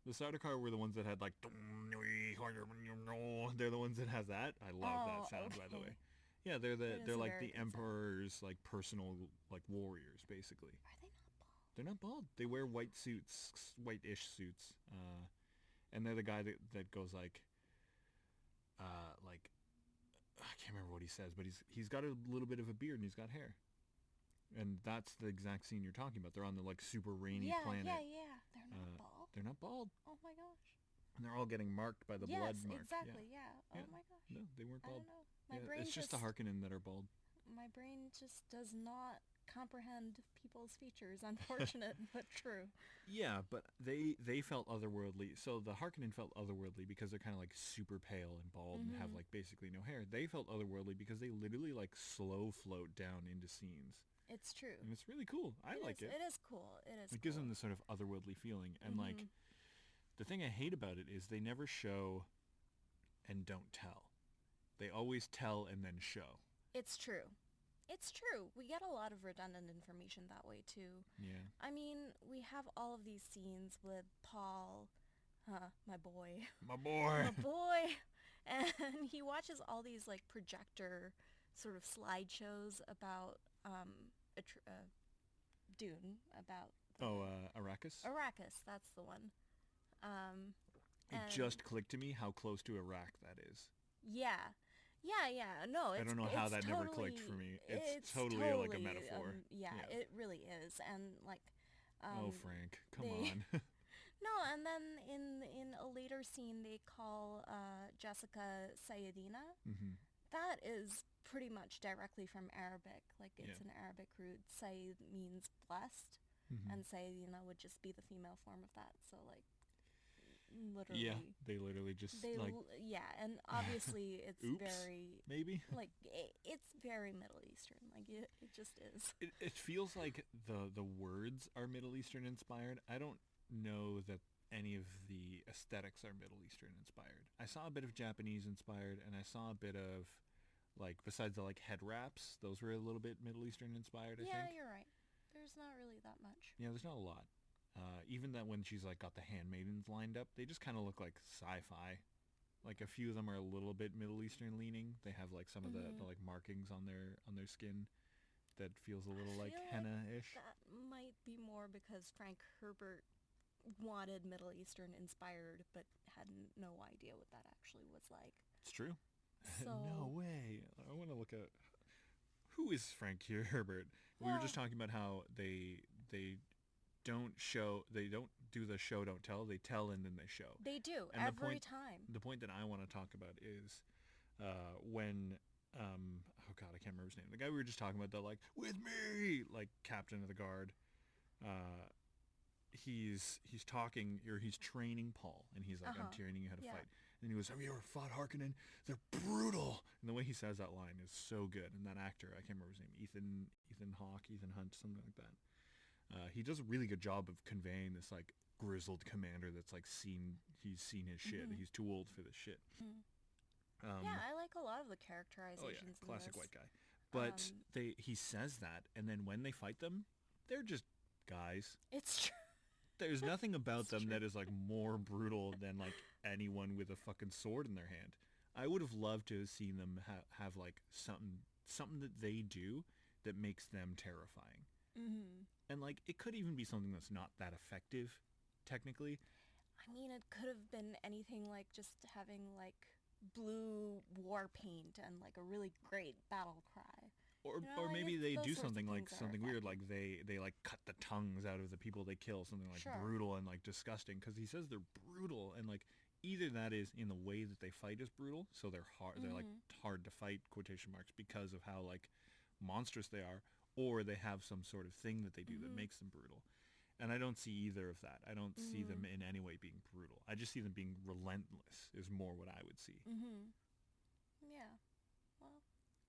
The Sardaukar were the ones that had like. They're the ones that has that. I love that sound, by the way. Yeah, they're like the emperor's like personal like warriors, basically. Are they not bald? They're not bald. They wear white suits, white-ish suits, and they're the guy that goes like I can't remember what he says, but he's got a little bit of a beard and he's got hair, and that's the exact scene you're talking about. They're on the like super rainy planet. Yeah. They're not bald. They're not bald, Oh my gosh. and they're all getting marked by the blood mark. Exactly. Yeah. Oh Yeah. my gosh. No, they weren't I bald. don't know. My Yeah, brain it's just the Harkonnen that are bald. My brain just does not comprehend people's features. Unfortunate, but true. Yeah, but they felt otherworldly. So the Harkonnen felt otherworldly because they're kind of like super pale and bald and have like basically no hair. They felt otherworldly because they literally like slow float down into scenes. It's true. And it's really cool. I like it. It is cool. It gives them this sort of otherworldly feeling. And like the thing I hate about it is they never show and don't tell. They always tell and then show. It's true. It's true. We get a lot of redundant information that way too. Yeah. I mean, we have all of these scenes with Paul, my boy. My boy. My boy. And he watches all these like projector sort of slideshows about Dune, about Oh, the Arrakis. Arrakis. That's the one. Um, It and just clicked to me how close to Iraq that is. yeah, yeah. No, I don't know how it's that never clicked for totally me. It's it's totally like a totally metaphor. yeah, Yeah. it really is. And like Oh, um Frank, come they on. no, and then in a later scene they call Jessica Sayedina. hmm That is pretty much directly from Arabic. Like Yeah. it's an Arabic root. Sayed means blessed, hmm and Sayedina would just be the female form of that. So like Yeah, literally they literally just like, yeah, and obviously it's oops, very maybe. like it's very Middle Eastern. Like it just is. It feels like the words are Middle Eastern inspired. I don't know that any of the aesthetics are Middle Eastern inspired. I saw a bit of Japanese inspired, and I saw a bit of like, besides the like head wraps, those were a little bit Middle Eastern inspired, I Yeah, think. you're right. There's not really that much. Yeah, there's not a lot. Even that when she's like got the handmaidens lined up, they just kind of look like sci-fi. Like a few of them are a little bit Middle Eastern leaning. They have like some of the Hmm. like markings on their skin that feels a I little like feel like henna-ish. that might be more because Frank Herbert wanted Middle Eastern inspired, but had no idea what that actually was like. It's true. No So, way. I want to look at who is Frank Herbert. We were just well, talking about how they they don't do the show don't tell, they tell and then they show. they do And every time. the point that I want to talk about is when oh god, I can't remember his name. The guy we were just talking about, the like with me like captain of the guard. Uh, he's talking, or he's training Paul, and he's like, Uh I'm huh. training you how to Yeah. fight. And he goes, have you ever fought Harkonnen? They're brutal. And the way he says that line is so good. And that actor, I can't remember his name, Ethan Hawke, Ethan Hunt, something like that. He does a really good job of conveying this like grizzled commander that's like he's seen his shit. Mhm. He's too old for this shit. Mhm. Yeah, Um, I like a lot of the oh yeah, characterizations in classic this. white guy. But Um, he says that, and then when they fight them, they're just guys. it's true. There's nothing about It's them true. that is like more brutal than like anyone with a fucking sword in their hand. I would have loved to have seen them have like something that they do that makes them terrifying. Mhm. And like it could even be something that's not that effective technically, I mean, it could have been anything like just having like blue war paint and like a really great battle cry. You know, or like maybe it's they those do sorts of something like things that are something weird, like effective. they like cut the tongues out of the people they kill, something like Sure. brutal and like disgusting, because he says they're brutal, and like either that is in the way that they fight is brutal, so they're like Mhm. hard to fight, quotation marks, because of how like monstrous they are, or they have some sort of thing that they do that Mhm. makes them brutal. And I don't see either of that. I don't see them Mhm. in any way being brutal. I just see them being relentless is more what I would see. Mhm. Yeah. Well,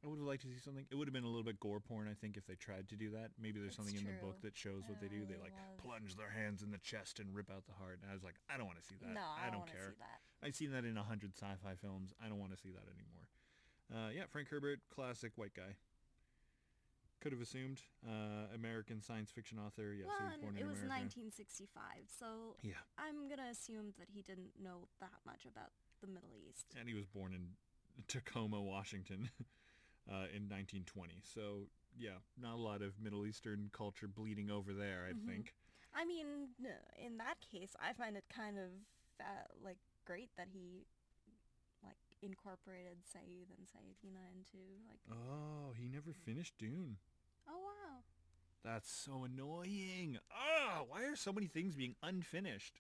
I would have liked to see something. It would have been a little bit gore porn, I think, if they tried to do that. Maybe there's it's something in the book true. that shows I what they do. They really like love. plunge their hands in the chest and rip out the heart. And I was like, I don't want to see that. No, I I don't don't want to see care. that. I've seen that in 100 sci-fi films. I don't want to see that anymore. Yeah, Frank Herbert, classic white guy. Could have assumed. American science fiction author. Yes, he Well, was and born it in was America. 1965, so Yeah, I'm gonna assume that he didn't know that much about the Middle East. and he was born in Tacoma, Washington, in 1920. So yeah, not a lot of Middle Eastern culture bleeding over there, I Hmm. think. I mean, in that case, I find it kind of like great that he like incorporated Saeed and Saeedina into like. Oh, he never finished Dune. Oh wow. That's so annoying. Ah, why are so many things being unfinished?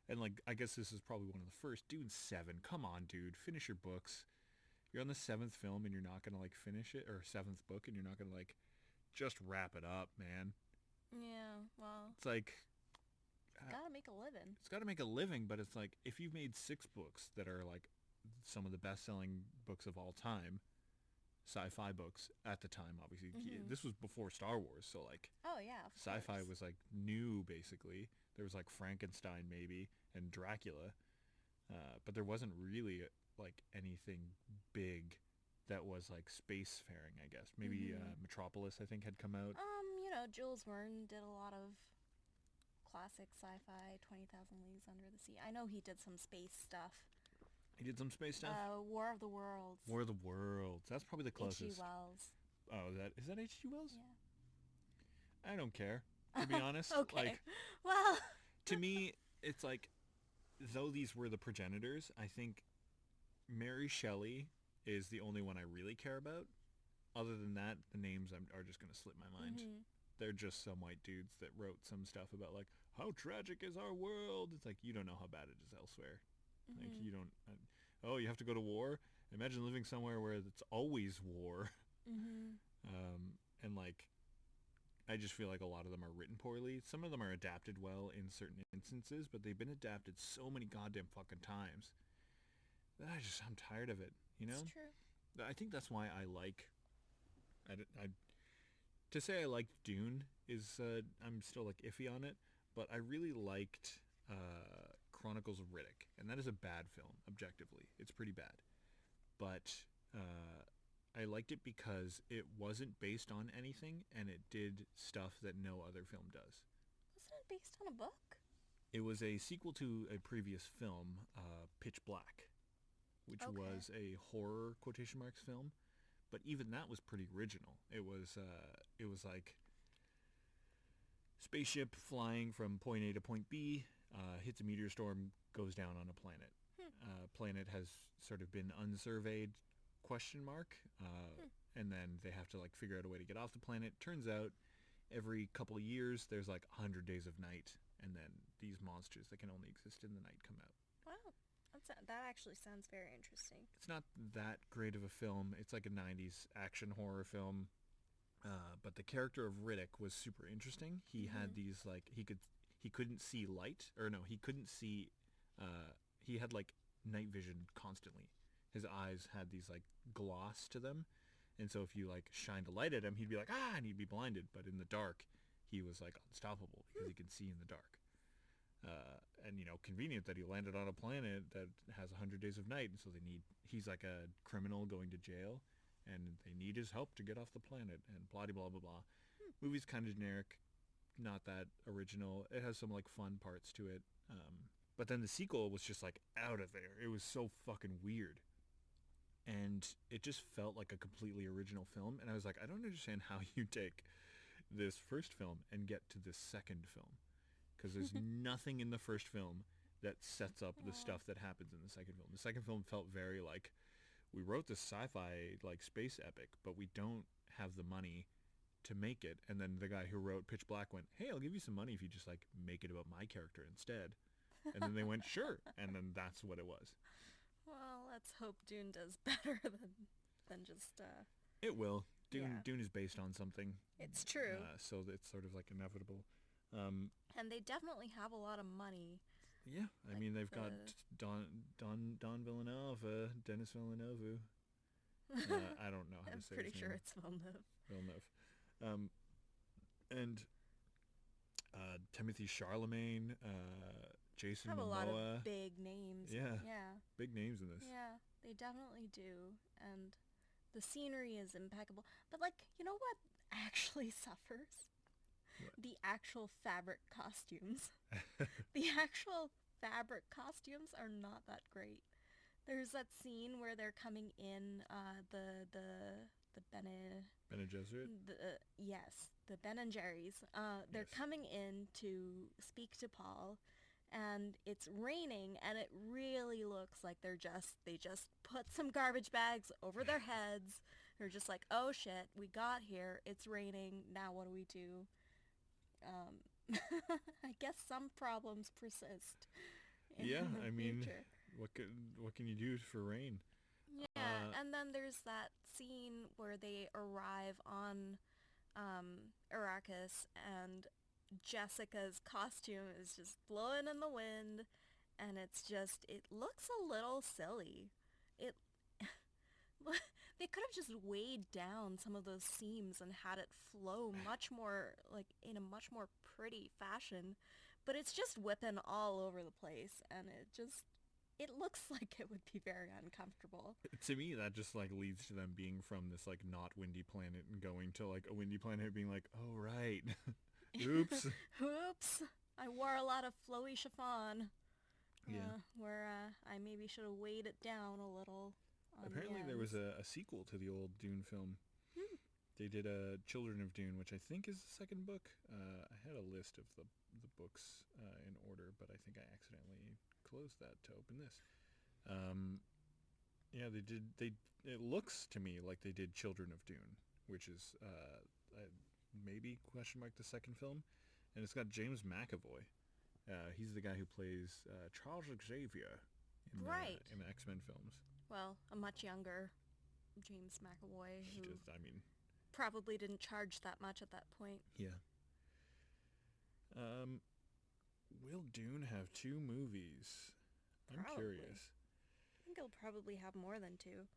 And like, I guess this is probably one of the first. Dune 7. Come on, dude. Finish your books. You're on the seventh film and you're not gonna like finish it, or seventh book, and you're not gonna like just wrap it up, man. Yeah. Well, It's like gotta make a living. it's got to make a living, but it's like if you've made 6 books that are like some of the best-selling books of all time, sci-fi books at the time, obviously. Hmm. This was before Star Wars, so like Oh yeah, of sci-fi course. was like new basically. There was like Frankenstein maybe and Dracula, but there wasn't really like anything big that was like spacefaring. I guess maybe Hmm. Metropolis I think had come out. Jules Verne did a lot of classic sci-fi, 20,000 Leagues Under the Sea. I know he did some space stuff. He did some space stuff. War of the Worlds. War of the Worlds. That's probably the H.G. closest. Wells. Oh, is that H.G. Wells? Yeah. I don't care, to be honest. Okay. Like, well. to me, it's like, though these were the progenitors, I think Mary Shelley is the only one I really care about. Other than that, the names are just going to slip my mind. Mm-hmm. They're just some white dudes that wrote some stuff about, like, how tragic is our world. It's like, you don't know how bad it is elsewhere. Mm-hmm. Like, you don't... you have to go to war? Imagine living somewhere where it's always war. Mm-hmm. And, like, I just feel like a lot of them are written poorly. Some of them are adapted well in certain instances, but they've been adapted so many goddamn fucking times that I'm tired of it, you know? It's true. I think that's why I like... to say I liked Dune is... I'm still, like, iffy on it, but I really liked Chronicles of Riddick, and that is a bad film, objectively. It's pretty bad. But I liked it because it wasn't based on anything, and it did stuff that no other film does. Wasn't it based on a book? It was a sequel to a previous film, Pitch Black, which Okay. was a horror quotation marks film, but even that was pretty original. It was like spaceship flying from point A to point B, hits a meteor storm, goes down on a planet. Planet has sort of been unsurveyed, question mark, and then they have to like figure out a way to get off the planet. Turns out every couple of years there's like 100 days of night, and then these monsters that can only exist in the night come out. Wow. That actually sounds very interesting. It's not that great of a film. It's like a 90s action horror film. But the character of Riddick was super interesting. He had these like he couldn't see light, or no, he couldn't see. He had like night vision constantly. His eyes had these like gloss to them, and so if you like shined a light at him, he'd be like and he'd be blinded. But in the dark, he was like unstoppable because he could see in the dark. And convenient that he landed on a planet that has 100 days of night, and so he's like a criminal going to jail, and they need his help to get off the planet, and blah blah blah blah. Movie's kind of generic, not that original. It has some like fun parts to it, but then the sequel was just like out of there. It was so fucking weird, and it just felt like a completely original film. And I was like, I don't understand how you take this first film and get to this second film, because there's nothing in the first film that sets up the stuff that happens in the second film. The second film felt very like, we wrote this sci-fi like space epic, but we don't have the money to make it. And then the guy who wrote Pitch Black went, hey, I'll give you some money if you just like make it about my character instead. And then they went, sure. And then that's what it was. Well, let's hope Dune does better than just... It will. Yeah. Dune is based on something. It's true. So it's sort of like inevitable. And they definitely have a lot of money. Yeah, I Like mean they've got Don Villeneuve, Dennis Villeneuve. I don't know how I'm to say pretty his sure name. it's Villeneuve. Villeneuve. And Timothy Chalamet, Jason Have a Momoa. lot of big names. Yeah. Yeah. Big names in this. Yeah, they definitely do. And the scenery is impeccable. But like, you know what actually suffers? What? The actual fabric costumes. The actual fabric costumes are not that great. There's that scene where they're coming in the Bene Gesserit? yes, the Ben and Jerry's. They're Yes. coming in to speak to Paul, and it's raining, and it really looks like they just put some garbage bags over their heads. They're just like, oh shit, we got here, it's raining, now what do we do? I guess some problems persist. Yeah, in the I mean, future. what can you do for rain? Yeah, and then there's that scene where they arrive on Arrakis, and Jessica's costume is just blowing in the wind, and it looks a little silly. It they could have just weighed down some of those seams and had it flow much more, like, in a much more pretty fashion, but it's just whipping all over the place, and it looks like it would be very uncomfortable. To me, that just like leads to them being from this like not windy planet and going to like a windy planet, being like, oh right, oops. Oops, I wore a lot of flowy chiffon. Yeah. Where I maybe should have weighed it down a little on the Apparently there was ends. a sequel to the old Dune film. Hmm. They did Children of Dune, which I think is the second book. I had a list of the books in order, but I think I accidentally closed that to open this. Um, yeah, they did. It looks to me like they did Children of Dune, which is maybe question mark the second film, and it's got James McAvoy. He's the guy who plays Charles Xavier Right. in the X-Men films. Well, a much younger James McAvoy He who just, I mean, probably didn't charge that much at that point. yeah. Um, will Dune have two movies? I'm Probably. curious. I think it'll probably have more than two.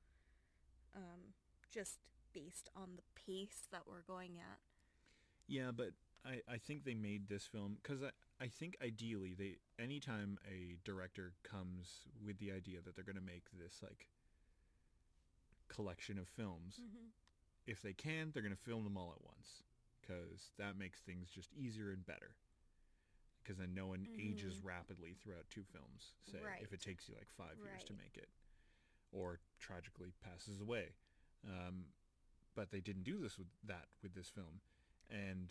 Just based on the pace that we're going at. Yeah, but I think they made this film because I think ideally anytime a director comes with the idea that they're going to make this like collection of films, Mm-hmm. if they can, they're going to film them all at once because that makes things just easier and better. Because then no one ages rapidly throughout two films. Say Right. if it takes you like 5 years to Right. make it, or tragically passes away. But they didn't do this with this film, and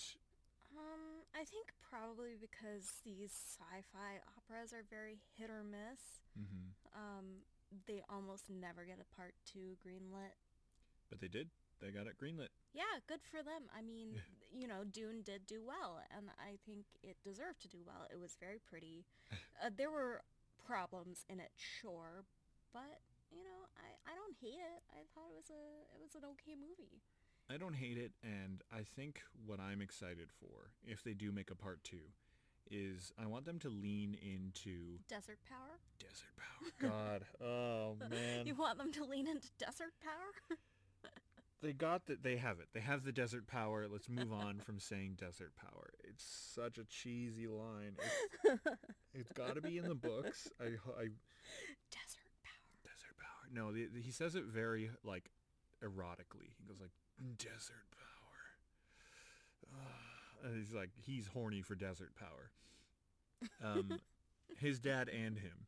I think probably because these sci-fi operas are very hit or miss. mhm. They almost never get a part two greenlit. But they did. They got it greenlit. Yeah, good for them. I mean, Dune did do well, and I think it deserved to do well. It was very pretty. There were problems in it, sure, but I don't hate it. I thought it was an okay movie. I don't hate it, and I think what I'm excited for, if they do make a part two, is I want them to lean into Desert power? desert power. God, oh man, You want them to lean into desert power? they got that. They have it. They have the desert power. Let's move on from saying desert power. It's such a cheesy line. It's got to be in the books. Desert power. Desert power. No, he says it very like erotically. He goes like desert power. And he's like he's horny for desert power. His dad and him.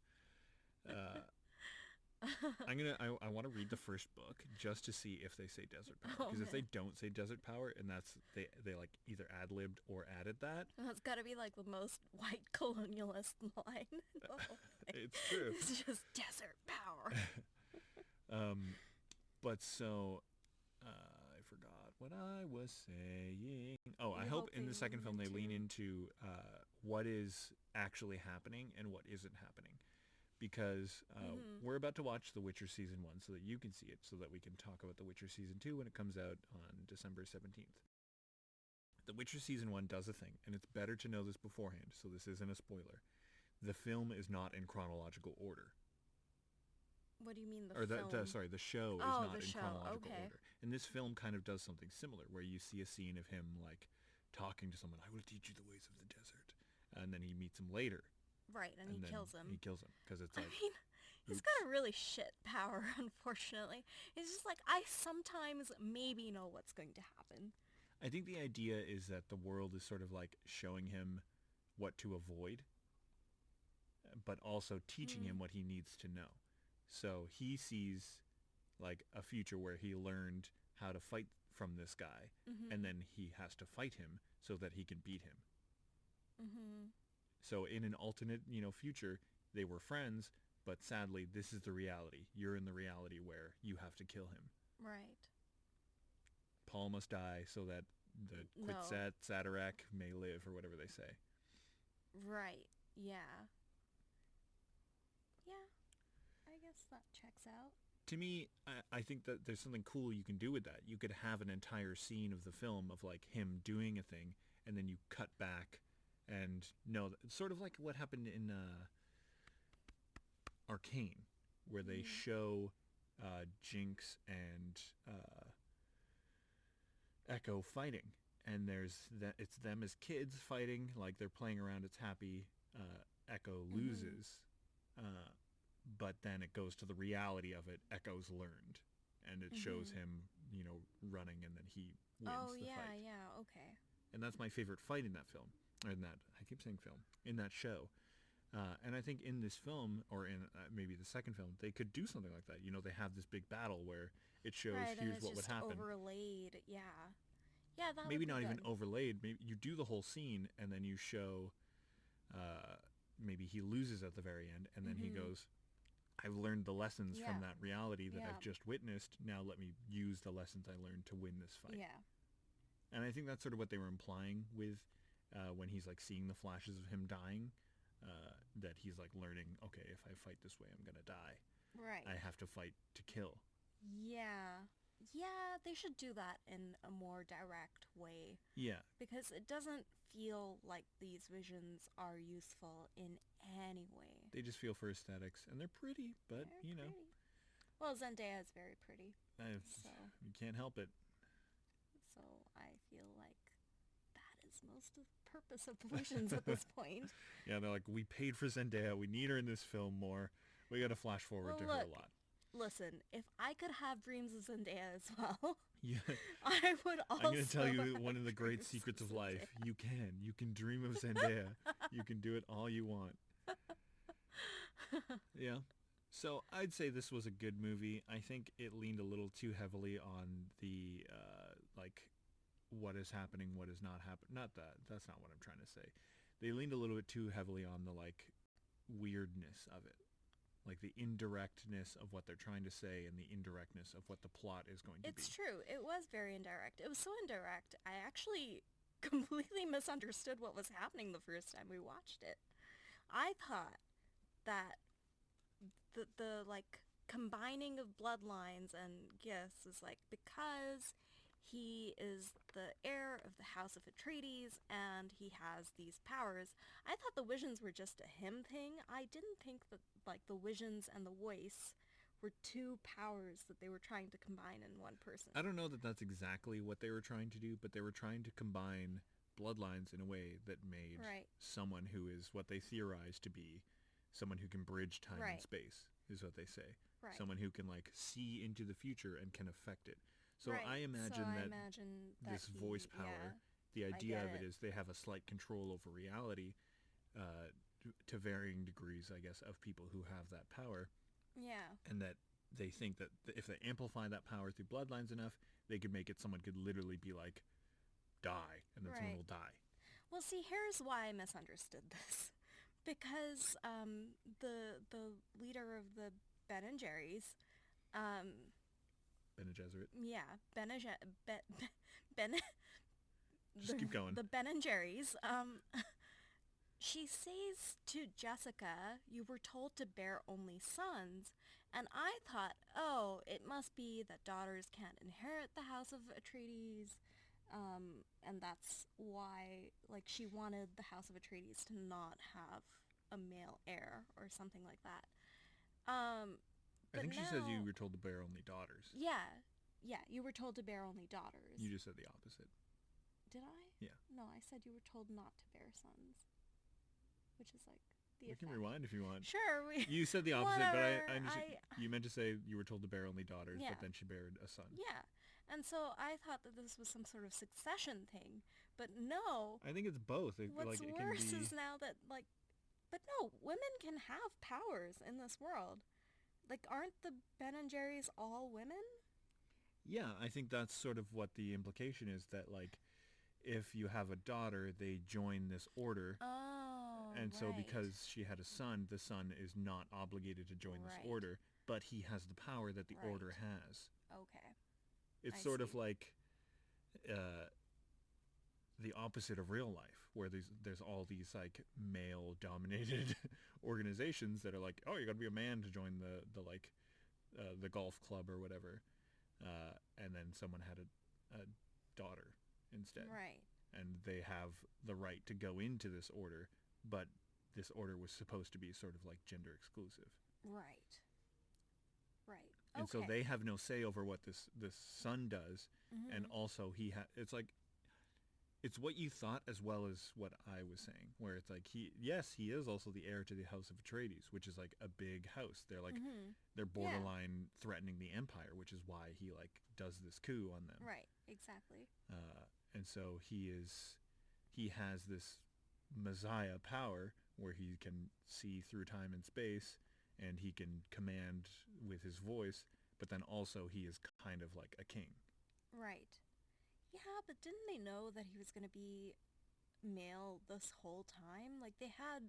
I want to read the first book just to see if they say desert power. Oh, Because if they man. don't say desert power, and they like either ad libbed or added that, That's got to be like the most white colonialist line. in the whole thing. it's true. It's just desert power. But so I forgot what I was saying. Oh, I You hope hope in they the second lean film they lean into- into what is actually happening and what isn't happening. Because we're about to watch The Witcher Season 1 so that you can see it, so that we can talk about The Witcher Season 2 when it comes out on December 17th. The Witcher Season 1 does a thing, and it's better to know this beforehand, so this isn't a spoiler. The film is not in chronological order. What do you mean Or film? the show is Oh, not the in show, chronological okay. order. And this film kind of does something similar, where you see a scene of him, like, talking to someone, I will teach you the ways of the desert. And then he meets him later. Right, and he then kills him. He kills him, because it's I like... mean, he's got a really shit power, unfortunately. It's just like, I sometimes maybe know what's going to happen. I think the idea is that the world is sort of like showing him what to avoid, but also teaching him what he needs to know. So he sees like a future where he learned how to fight from this guy, and then he has to fight him so that he can beat him. So in an alternate, future, they were friends, but sadly, this is the reality. You're in the reality where you have to kill him. Right. Paul must die so that the No. Quetzat Satarak may live, or whatever they say. Right, yeah. Yeah, I guess that checks out. To me, I think that there's something cool you can do with that. You could have an entire scene of the film of like him doing a thing, and then you cut back, and sort of like what happened in Arcane, where they show Jinx and Echo fighting, and it's them as kids fighting, like they're playing around, it's happy. Echo loses, but then it goes to the reality of it. Echo's learned, and it shows him, running, and then he wins the fight. Yeah, okay. And that's my favorite fight in that film, or in that, I keep saying film, in that show. And I think in this film, or in maybe the second film, they could do something like that. You know, they have this big battle where it shows Right, and here's it's what would just happen. overlaid. Yeah. Yeah, that would Maybe be not even good. overlaid. Maybe you do the whole scene and then you show uh, maybe he loses at the very end and then he Mm-hmm. goes, I've learned the lessons from Yeah. that reality that Yeah. I've just witnessed. Now let me use the lessons I learned to win this fight. Yeah. And I think that's sort of what they were implying with when he's like seeing the flashes of him dying. That he's like learning, okay, if I fight this way, I'm gonna die. Right. I have to fight to kill. Yeah. Yeah, they should do that in a more direct way Yeah, because it doesn't feel like these visions are useful in any way. they just feel for aesthetics, and they're pretty, but They're you know, pretty. Well, Zendaya is very pretty, I, so you can't help it. so I feel like that is most of the purpose of the visions at this point. Yeah, they're like, we paid for Zendaya, we need her in this film more. We got to flash forward Well, to her look, a lot. listen, if I could have dreams of Zendaya as well, Yeah, I would also I'm gonna tell you have one of the great dreams secrets of life. Zendaya. You can dream of Zendaya. You can do it all you want. Yeah. So I'd say this was a good movie. I think it leaned a little too heavily on the like what is happening, what is not happening. Not that. That's not what I'm trying to say. They leaned a little bit too heavily on the like weirdness of it. Like the indirectness of what they're trying to say and the indirectness of what the plot is going to It's be. true. It was very indirect. It was so indirect, I actually completely misunderstood what was happening the first time we watched it. I thought that the like combining of bloodlines and gifts is like because he is the heir of the House of Atreides and he has these powers. I thought the visions were just a him thing. I didn't think that like the visions and the voice were two powers that they were trying to combine in one person. I don't know that that's exactly what they were trying to do, but they were trying to combine bloodlines in a way that made Right. someone who is what they theorize to be someone who can bridge time and Right. space is what they say. Right. Someone who can like see into the future and can affect it. So Right. I imagine so I that imagine that this voice yeah, power, the I idea get of it it. is they have a slight control over reality to varying degrees, I guess, of people who have that power, Yeah. and that they think that if they amplify that power through bloodlines enough, they could make it someone could literally be like, die, and then someone Right. will die. Well, see, here's why I misunderstood this. Because the leader of the Ben and Jerry's, um, Bene Gesserit. yeah, Ben, Just keep going. the Ben and Jerry's, she says to Jessica, "You were told to bear only sons," and I thought, oh, it must be that daughters can't inherit the House of Atreides. And that's why, like, she wanted the House of Atreides to not have a male heir or something like that. I But think she now, says you were told to bear only daughters. yeah, you were told to bear only daughters. You just said the opposite. Did I? Yeah. No, I said you were told not to bear sons, which is like the You can effect. rewind if you want. Sure, You said the opposite, but Whatever, I understand. You meant to say you were told to bear only daughters, Yeah. but then she bared a son. yeah. And so I thought that this was some sort of succession thing, but no. I think it's both. What's it worse can be. is now that, like, but no, women can have powers in this world. Like, aren't the Ben and Jerry's all women? Yeah, I think that's sort of what the implication is, that like if you have a daughter, they join this order. Oh, And so right. because she had a son, the son is not obligated to join this Right. order, but he has the power that the Right. order has. Okay. It's I sort of see. like the opposite of real life, where there's all these like male dominated organizations that are like, oh, you got to be a man to join the golf club or whatever, and then someone had a daughter instead, Right. and they have the right to go into this order, but this order was supposed to be sort of like gender exclusive. Right. Right. And so they have no say over what this son does, and Mhm. also it's like it's what you thought as well as what I was saying, where it's like he is also the heir to the House of Atreides, which is like a big house. They're like Mhm. they're borderline threatening the Empire, which is why he like does this coup on them. Right. Exactly. And so he has this Messiah power, where he can see through time and space, and he can command with his voice, but then also he is kind of like a king. Right. Yeah, but didn't they know that he was going to be male this whole time? Like, they had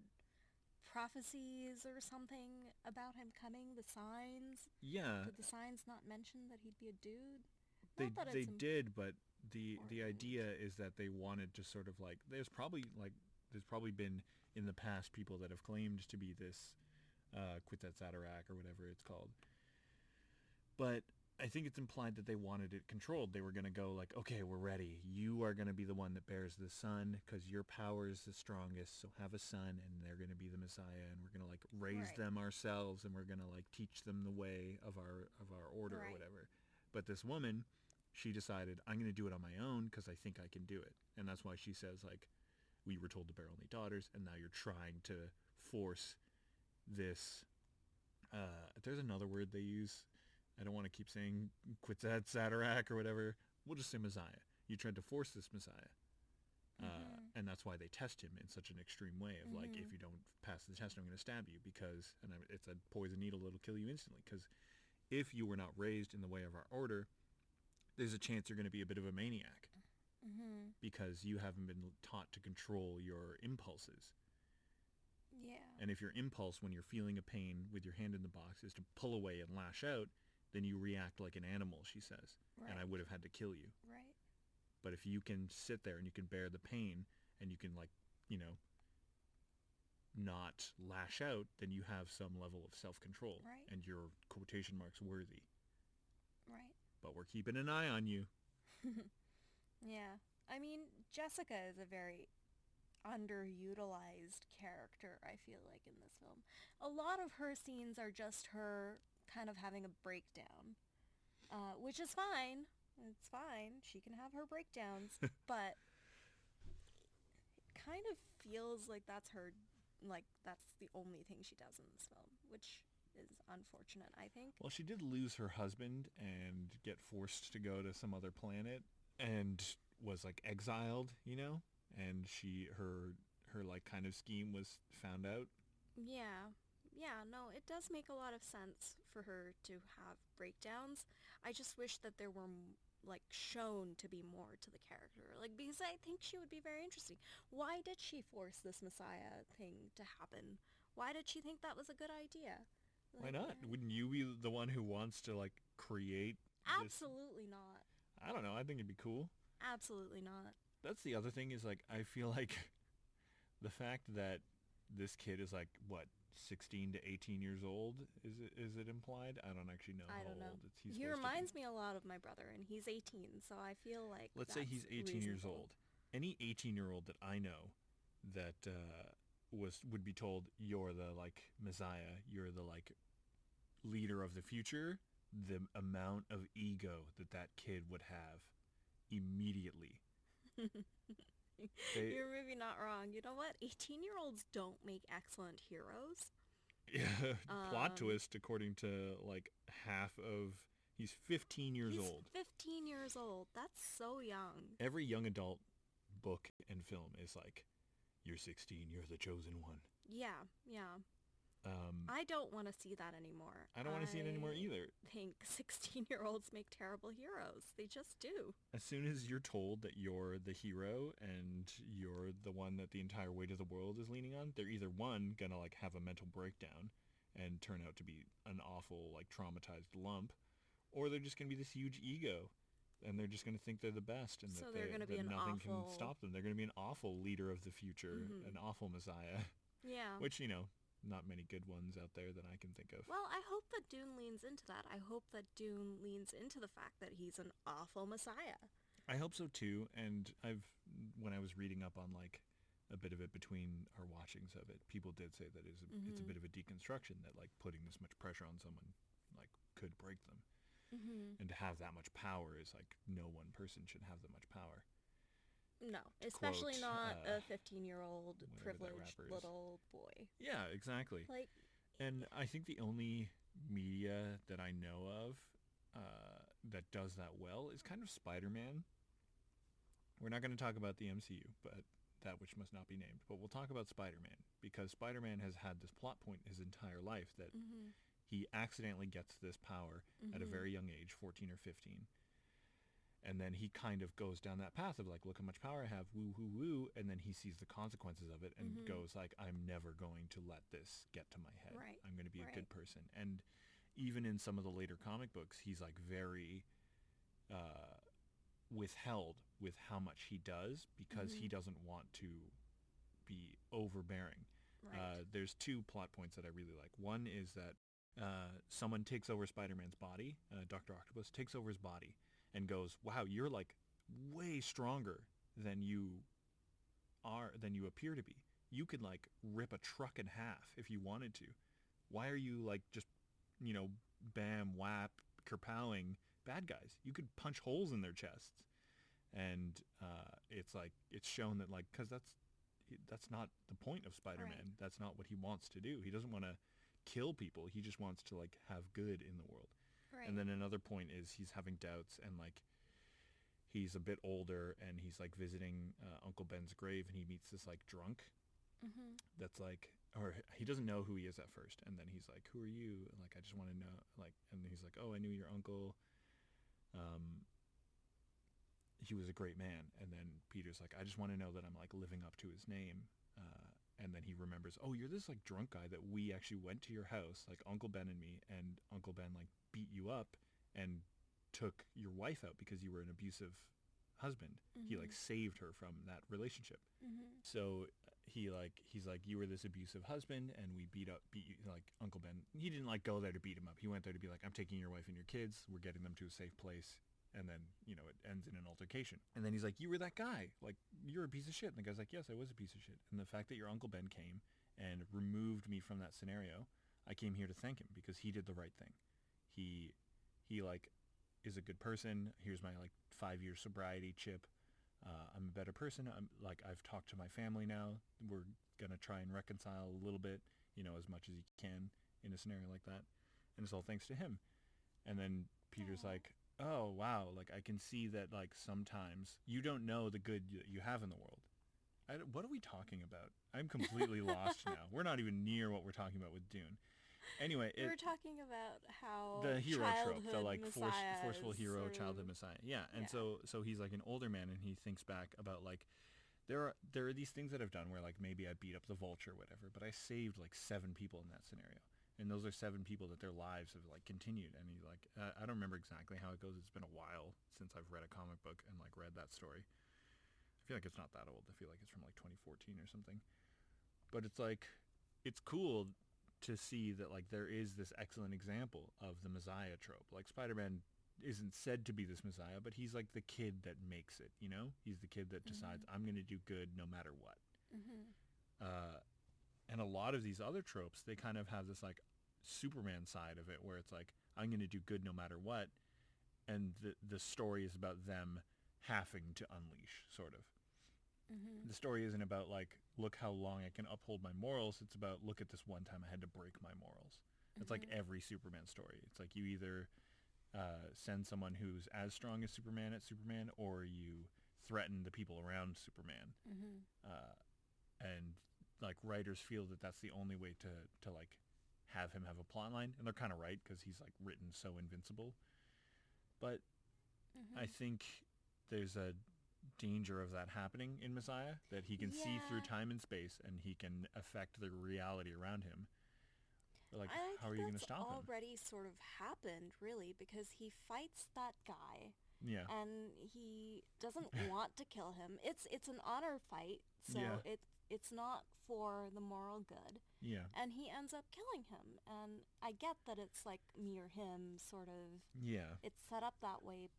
prophecies or something about him coming, the signs. Yeah, Did the signs not mention that he'd be a dude? they Not that they it's did, but the important. idea is that they wanted to sort of like there's probably been in the past people that have claimed to be this Quetzalcoatl or whatever it's called, but I think it's implied that they wanted it controlled. They were going to go like, okay, we're ready. You are going to be the one that bears the sun because your power is the strongest. So have a son, and they're going to be the Messiah, and we're going to like raise Right. them ourselves, and we're going to like teach them the way of our order or Right. whatever. But this woman, she decided I'm going to do it on my own because I think I can do it, and that's why she says like, we were told to bear only daughters, and now you're trying to force this. There's another word they use. I don't want to keep saying Quetzalcoatl or whatever. We'll just say Messiah. You tried to force this Messiah. Mm-hmm. And that's why they test him in such an extreme way of like, Mm-hmm. if you don't pass the test, I'm going to stab you because, it's a poison needle that'll kill you instantly. Because if you were not raised in the way of our order, there's a chance you're going to be a bit of a maniac Mm-hmm. because you haven't been taught to control your impulses. Yeah. And if your impulse when you're feeling a pain with your hand in the box is to pull away and lash out, then you react like an animal, she says. Right. And I would have had to kill you. Right. But if you can sit there and you can bear the pain and you can like, not lash out, then you have some level of self-control. Right. And you're quotation marks worthy. Right. But we're keeping an eye on you. Yeah. I mean, Jessica is a very underutilized character, I feel like, in this film. A lot of her scenes are just her kind of having a breakdown, which is fine. It's fine. She can have her breakdowns, but it kind of feels like that's the only thing she does in this film, which is unfortunate, I think. Well, she did lose her husband and get forced to go to some other planet and was like exiled, and her like kind of scheme was found out. Yeah. Yeah, no, it does make a lot of sense for her to have breakdowns. I just wish that there were like shown to be more to the character. Like, because I think she would be very interesting. Why did she force this Messiah thing to happen? Why did she think that was a good idea? Why Like, not? Wouldn't you be the one who wants to like create this? absolutely not. I don't know. I think it'd be cool. Absolutely not. That's the other thing is like I feel like the fact that this kid is like what 16 to 18 years old is it implied? I don't actually know I how don't know. old he's He supposed to be. reminds me a lot of my brother, and he's 18, so I feel like Let's say he's that's 18 years reasonable. old. Any 18-year-old that I know that would be told you're the like Messiah, you're the like leader of the future, the amount of ego that kid would have immediately. They You're maybe not wrong. You know what? 18-year-olds don't make excellent heroes. plot Um, twist according to like half of he's 15 years he's old. 15 years old. That's so young. Every young adult book and film is like you're 16, you're the chosen one. Yeah, yeah. Um, I don't want to see that anymore. I don't want to see it anymore either. I think 16-year-olds make terrible heroes. They just do. As soon as you're told that you're the hero and you're the one that the entire weight of the world is leaning on, they're either one gonna like have a mental breakdown and turn out to be an awful like traumatized lump, or they're just gonna be this huge ego and they're just gonna think they're the best and So that they're going to be that an nothing can awful... stop them. They're gonna be an awful leader of the future, Mhm. an awful messiah, Yeah. which not many good ones out there that I can think of. Well, I hope that Dune leans into that. I hope that Dune leans into the fact that he's an awful messiah. I hope so too. And when I was reading up on like a bit of it between our watchings of it, people did say that it's a bit of a deconstruction that like putting this much pressure on someone like could break them, and to have that much power is like no one person should have that much power. No, To especially quote, not a 15-year-old whatever that privileged rapper is. little boy. Yeah, exactly. Like, And I think the only media that I know of that does that well is kind of Spider-Man. We're not going to talk about the MCU, but that which must not be named. But we'll talk about Spider-Man, because Spider-Man has had this plot point his entire life that he accidentally gets this power at a very young age, 14 or 15. And then he kind of goes down that path of like, look how much power I have, woo, woo, woo. And then he sees the consequences of it and goes like, I'm never going to let this get to my head. Right. I'm going to be a good person. And even in some of the later comic books, he's like very withheld with how much he does because he doesn't want to be overbearing. Right. There's two plot points that I really like. One is that someone takes over Spider-Man's body. Dr. Octopus takes over his body and goes, wow, you're like way stronger than you appear to be. You could like rip a truck in half if you wanted to. Why are you like just, bam, whap, kerpowing bad guys? You could punch holes in their chests. And it's shown that like, because that's not the point of Spider-Man. Right. That's not what he wants to do. He doesn't want to kill people. He just wants to like have good in the world. Right. And then another point is he's having doubts, and like he's a bit older, and he's like visiting Uncle Ben's grave, and he meets this like drunk that's like, or he doesn't know who he is at first, and then he's like, who are you? And like, I just want to know, like, and he's like, oh, I knew your uncle. He was a great man. And then Peter's like, I just want to know that I'm like living up to his name. And then he remembers, oh, you're this like drunk guy that we actually went to your house, like Uncle Ben and me, and Uncle Ben like beat you up and took your wife out because you were an abusive husband. He like saved her from that relationship. So he's like, you were this abusive husband, and we beat you. Like Uncle Ben, he didn't like go there to beat him up. He went there to be like, I'm taking your wife and your kids. We're getting them to a safe place. And then, it ends in an altercation. And then he's like, you were that guy. Like, you're a piece of shit. And the guy's like, yes, I was a piece of shit. And the fact that your Uncle Ben came and removed me from that scenario, I came here to thank him because he did the right thing. He like, is a good person. Here's my, like, 5-year sobriety chip. I'm a better person. I've talked to my family now. We're going to try and reconcile a little bit, as much as you can in a scenario like that. And it's all thanks to him. And then Peter's like, oh, wow, like I can see that like sometimes you don't know the good you have in the world. What are we talking about? I'm completely lost now. We're not even near what we're talking about with Dune. Anyway, we're talking about how the hero trope, the like forceful hero, sort of, childhood messiah. Yeah, and so he's like an older man, and he thinks back about like there are these things that I've done where like maybe I beat up the vulture or whatever, but I saved like 7 people in that scenario. And those are 7 people that their lives have like continued. And he's like, I don't remember exactly how it goes. It's been a while since I've read a comic book and like read that story. I feel like it's not that old. I feel like it's from like 2014 or something. But it's like, it's cool to see that like there is this excellent example of the Messiah trope. Like Spider-Man isn't said to be this Messiah, but he's like the kid that makes it, He's the kid that decides I'm going to do good no matter what. And a lot of these other tropes, they kind of have this like Superman side of it where it's like, I'm going to do good no matter what. And the story is about them having to unleash, sort of. The story isn't about like, look how long I can uphold my morals. It's about, look at this one time I had to break my morals. It's like every Superman story. It's like you either send someone who's as strong as Superman at Superman, or you threaten the people around Superman. And like writers feel that that's the only way to like have him have a plot line, and they're kind of right because he's like written so invincible. But I think there's a danger of that happening in Messiah, that he can see through time and space and he can affect the reality around him. But like, how are you going to stop him? Already sort of happened, really, because he fights that guy. Yeah. And he doesn't want to kill him. It's an honor fight, so it's not for the moral good. Yeah. And he ends up killing him. And I get that it's like me or him, sort of. Yeah. It's set up that way.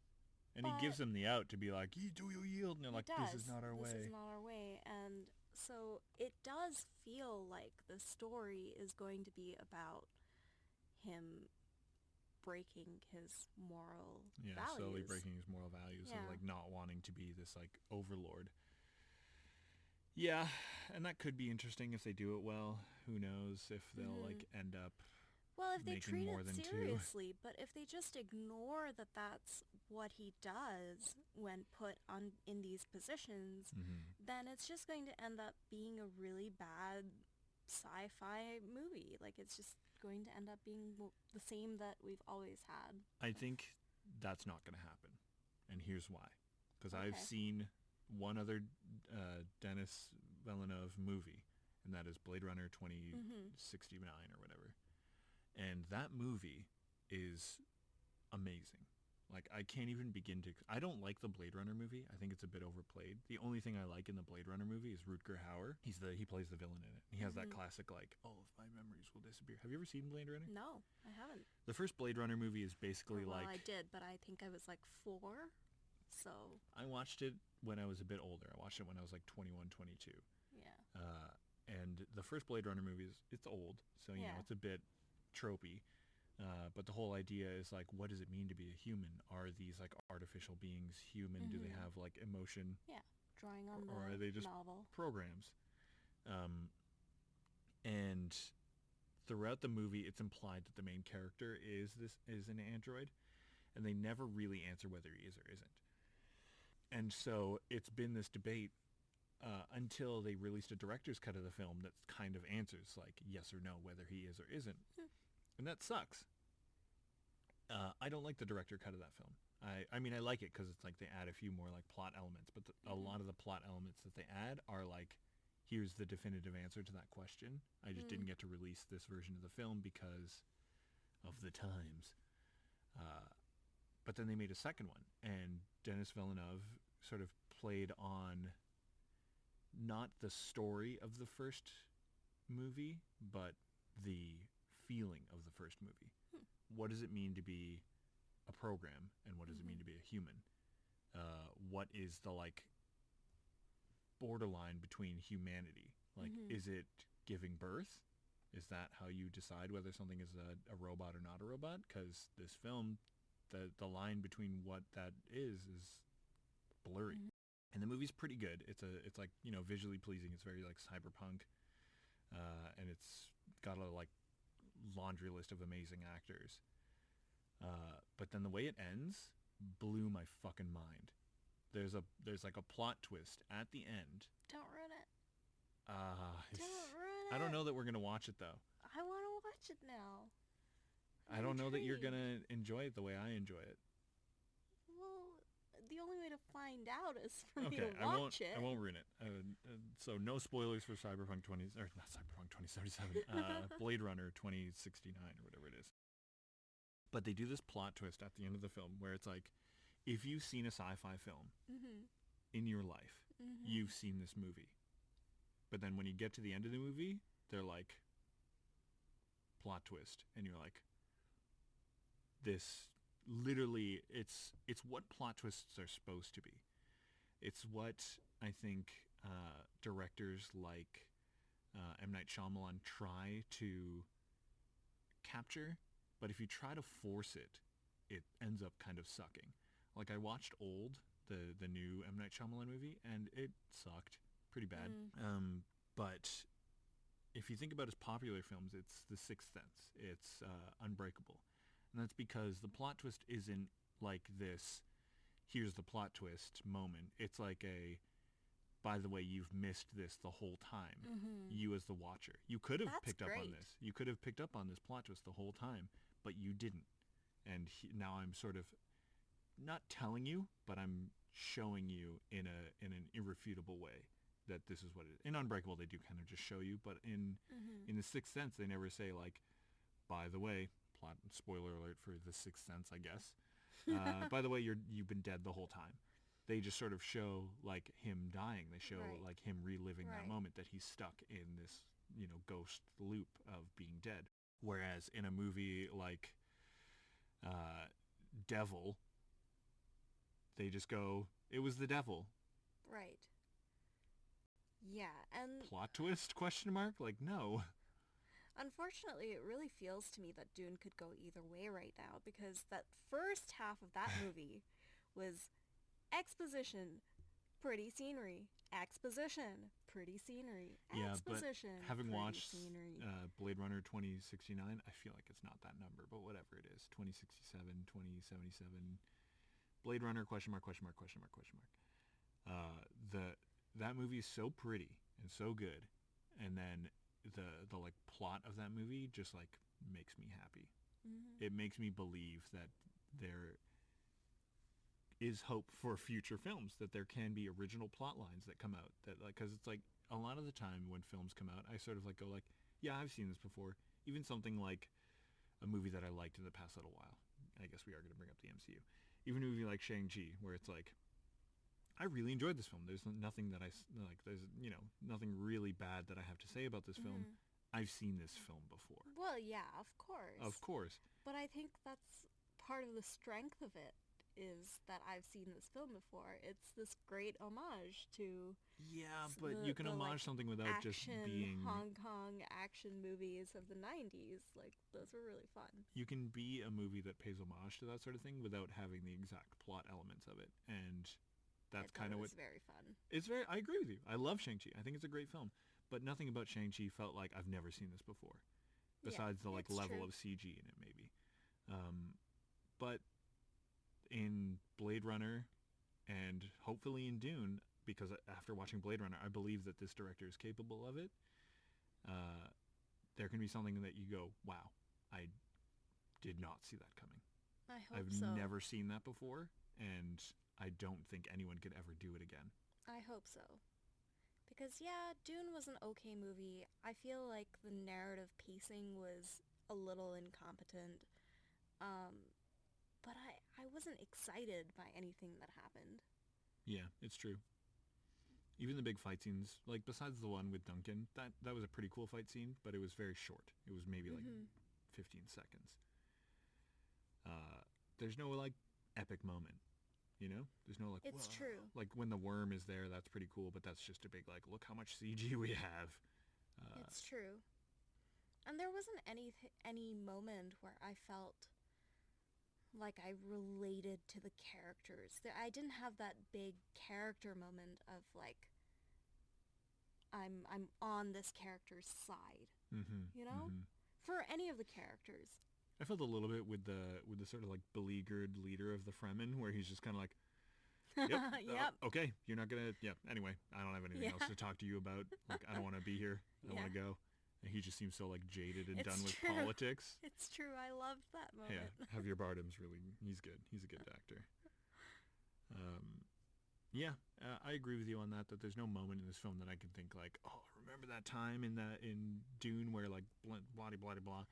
And he gives them the out to be like, do you yield? And they're like, this is not our way. This is not our way. And so it does feel like the story is going to be about him breaking his moral values. Slowly breaking his moral values of like not wanting to be this like overlord. Yeah, and that could be interesting if they do it well. Who knows if they'll like end up Well, if they making treat more it than two. seriously, but if they just ignore that that's what he does when put on in these positions, Hmm. then it's just going to end up being a really bad sci-fi movie. Like it's just going to end up being the same that we've always had. I think that's not going to happen, and here's why. Because I've Okay. seen one other Denis Villeneuve movie, and that is Blade Runner Mhm. 2069 or whatever. And that movie is amazing. Like I can't even begin to. I don't like the Blade Runner movie. I think it's a bit overplayed. The only thing I like in the Blade Runner movie is Rutger Hauer. He plays the villain in it. He has that Mhm. classic like, oh, if my memories will disappear. Have you ever seen Blade Runner? No, I haven't. The first Blade Runner movie is Or basically well, like I did, but I think I was like 4. So, I watched it when I was a bit older. I watched it when I was like 21, 22. yeah. And the first Blade Runner movie it's old, so Yeah. it's a bit tropey. But the whole idea is like, what does it mean to be a human? Are these like artificial beings human? Do they Mhm. have like emotion, Yeah. Drawing on or are they the just novel. programs? Um, and throughout the movie, it's implied that the main character is an android, and they never really answer whether he is or isn't. And so it's been this debate until they released a director's cut of the film that kind of answers like yes or no whether he is or isn't, Hmm. and that sucks. I don't like the director cut of that film. I mean I like it because it's like they add a few more like plot elements, but a Mhm. lot of the plot elements that they add are like, here's the definitive answer to that question. I just Mm. didn't get to release this version of the film because of the times. Uh, but then they made a second one, and Denis Villeneuve sort of played on not the story of the first movie, but the feeling of the first movie. Hmm. What does it mean to be a program, and what does it mean Mhm. to be a human? What is the like borderline between humanity? Like, Mhm. is it giving birth? Is that how you decide whether something is a robot or not a robot? Because this film, the line between what that is blurry. Mhm. And the movie's pretty good. It's like visually pleasing. It's very like cyberpunk, and it's got a like laundry list of amazing actors. But then the way it ends blew my fucking mind. There's like a plot twist at the end. Don't ruin it. Uh, Don't I ruin don't it. know that we're gonna watch it though. I want to watch it now. I I'm don't know that you're intrigued. gonna enjoy it the way I enjoy it. Well, the only way to find out is for me Okay, to watch I it. won't ruin it. So no spoilers for Cyberpunk 20 or not Cyberpunk 2077, Blade Runner 2069 or whatever it is. But they do this plot twist at the end of the film where it's like, if you've seen a sci-fi film Mhm. in your life, Mhm. you've seen this movie. But then when you get to the end of the movie, they're like, plot twist, and you're like, this literally, it's what plot twists are supposed to be. It's what I think directors like M. Night Shyamalan try to capture, but if you try to force it, it ends up kind of sucking. Like I watched Old, the new M. Night Shyamalan movie, and it sucked pretty bad. Mm. But if you think about his popular films, it's The Sixth Sense, it's Unbreakable, and that's because the plot twist isn't like this. Here's the plot twist moment. It's like a, by the way, you've missed this the whole time. Mhm. You as the watcher, you could have That's picked up on great. this. You could have picked up on this plot twist the whole time, but you didn't. And now I'm sort of not telling you, but I'm showing you in an irrefutable way that this is what it is. In Unbreakable, they do kind of just show you, but Mhm. in The Sixth Sense, they never say like, by the way, plot spoiler alert for The Sixth Sense, I guess. By the way, you've been dead the whole time. They just sort of show like him dying. They show Right. like him reliving that Right. moment that he's stuck in this, ghost loop of being dead. Whereas in a movie like uh, Devil, they just go, "It was the devil." Right. Yeah, and Plot twist? Question mark? Like no. unfortunately, it really feels to me that Dune could go either way right now because that first half of that movie was exposition, pretty scenery. Exposition, pretty scenery. Yeah, but Exposition, having pretty watched scenery. Blade Runner 2069, I feel like it's not that number, but whatever it is. 2067, 2077, Blade Runner, question mark, question mark, question mark, question mark. The That movie is so pretty and so good, and then the like plot of that movie just like makes me happy. Mm-hmm. It makes me believe that there is hope for future films, that there can be original plot lines that come out, that like, because it's like a lot of the time when films come out, I sort of like go like, yeah, I've seen this before. Even something like a movie that I liked in the past little while. I guess we are going to bring up the MCU. Even a movie like Shang-Chi, where it's like, I really enjoyed this film. There's nothing that like. There's nothing really bad that I have to say about this film. Mm-hmm. I've seen this film before. Well, yeah, of course. Of course. But I think that's part of the strength of it, is that I've seen this film before. It's this great homage to Yeah, but you can homage like, something without just being... Hong Kong action movies of the 90s. Like, those were really fun. You can be a movie that pays homage to that sort of thing without having the exact plot elements of it. And that's kind of what... It's very fun. I agree with you. I love Shang-Chi. I think it's a great film. But nothing about Shang-Chi felt like I've never seen this before. Besides the like level of CG in it, maybe. But in Blade Runner and hopefully in Dune, because after watching Blade Runner, I believe that this director is capable of it. There can be something that you go, wow, I did not see that coming. I hope I've so. never seen that before, and I don't think anyone could ever do it again. I hope so. Because, yeah, Dune was an okay movie. I feel like the narrative pacing was a little incompetent. But I wasn't excited by anything that happened. Yeah, it's true. Even the big fight scenes, like besides the one with Duncan, that was a pretty cool fight scene, but it was very short. It was maybe like 15 seconds. There's no like epic moment, you know? There's no like, It's whoa. true. Like when the worm is there, that's pretty cool, but that's just a big like, look how much CG we have. It's true. And there wasn't any moment where I felt like I related to the characters. I didn't have that big character moment of like, I'm on this character's side. Mm-hmm, You know? mm-hmm. For any of the characters. I felt a little bit with the sort of like beleaguered leader of the Fremen, where he's just kind of like, yep, Yep. Okay, you're not gonna, yeah, anyway, I don't have anything else to talk to you about. Like, I don't want to be here. I want to go. And he just seems so like jaded and done with politics. It's true. I loved that moment. Yeah, Javier Bardem's he's good. He's a good actor. I agree with you on that there's no moment in this film that I can think like, oh, remember that time in Dune where like blah, blah, blah, blah.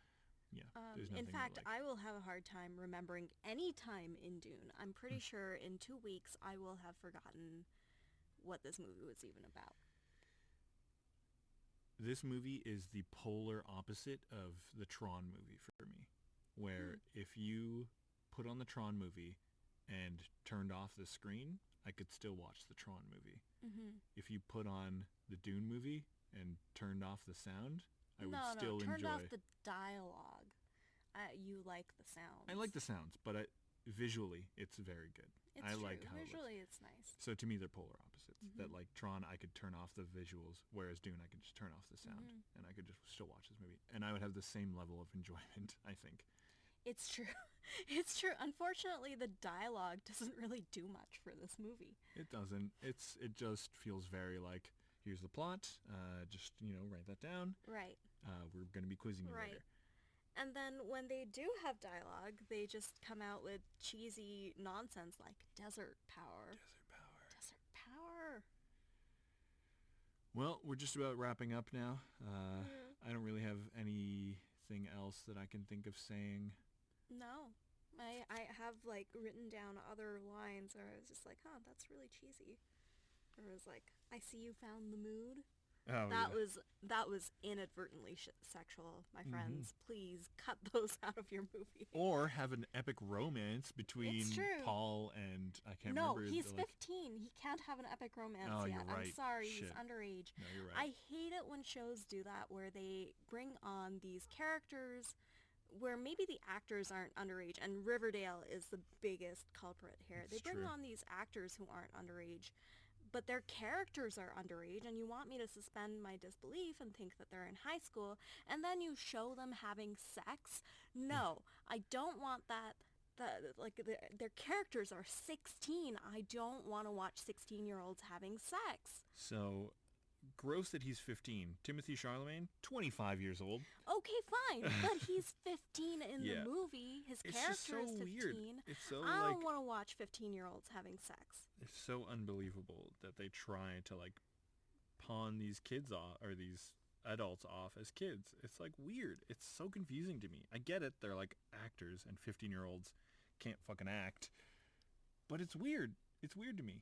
Yeah, there's nothing. In fact, I will have a hard time remembering any time in Dune. I'm pretty sure in 2 weeks I will have forgotten what this movie was even about. This movie is the polar opposite of the Tron movie for me, where if you put on the Tron movie and turned off the screen, I could still watch the Tron movie. Mm-hmm. If you put on the Dune movie and turned off the sound, I would still enjoy. Turned off the dialogue. You like the sounds. I like the sounds, but visually, it's very good. It's I true. like how visually it looks. it's nice. So to me, they're polar opposites. That like Tron, I could turn off the visuals, whereas Dune, I could just turn off the sound, and I could just still watch this movie, and I would have the same level of enjoyment. I think. It's true. It's true. Unfortunately, the dialogue doesn't really do much for this movie. It doesn't. It just feels very like, here's the plot. Just write that down. Right. We're gonna be quizzing you later. And then when they do have dialogue, they just come out with cheesy nonsense like desert power. Desert power. Well, we're just about wrapping up now. I don't really have anything else that I can think of saying. No. I have like written down other lines where I was just like, huh, that's really cheesy. Or it was like, I see you found the mood. Oh, that was inadvertently sexual, my friends. Please cut those out of your movie. Or have an epic romance between Paul and I can't remember. No, he's 15. He can't have an epic romance yet. You're right. I'm sorry, Shit. he's underage. No, you're right. I hate it when shows do that, where they bring on these characters where maybe the actors aren't underage, and Riverdale is the biggest culprit here. They bring on these actors who aren't underage, but their characters are underage, and you want me to suspend my disbelief and think that they're in high school, and then you show them having sex? No, I don't want that. Their characters are 16. I don't want to watch 16-year-olds having sex. So, gross that he's 15. Timothy Chalamet, 25 years old. Okay, fine, but he's 15 in Yeah. the movie. His It's just character so is 15. weird. It's so I like don't want to watch 15-year-olds having sex. it's so unbelievable that they try to like pawn these kids off or these adults off as kids. It's like weird. It's so confusing to me. I get it. They're like actors and 15-year-olds can't fucking act. But it's weird. It's weird to me.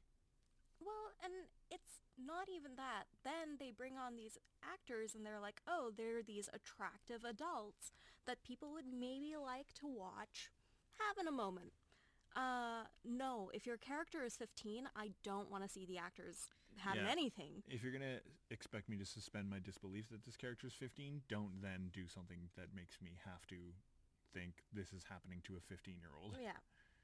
Well, and it's not even that. Then they bring on these actors and they're like, oh, they're these attractive adults that people would maybe like to watch having a moment. No, if your character is 15, I don't want to see the actors having Yeah. anything. If you're going to expect me to suspend my disbelief that this character is 15, don't then do something that makes me have to think this is happening to a 15-year-old. Yeah.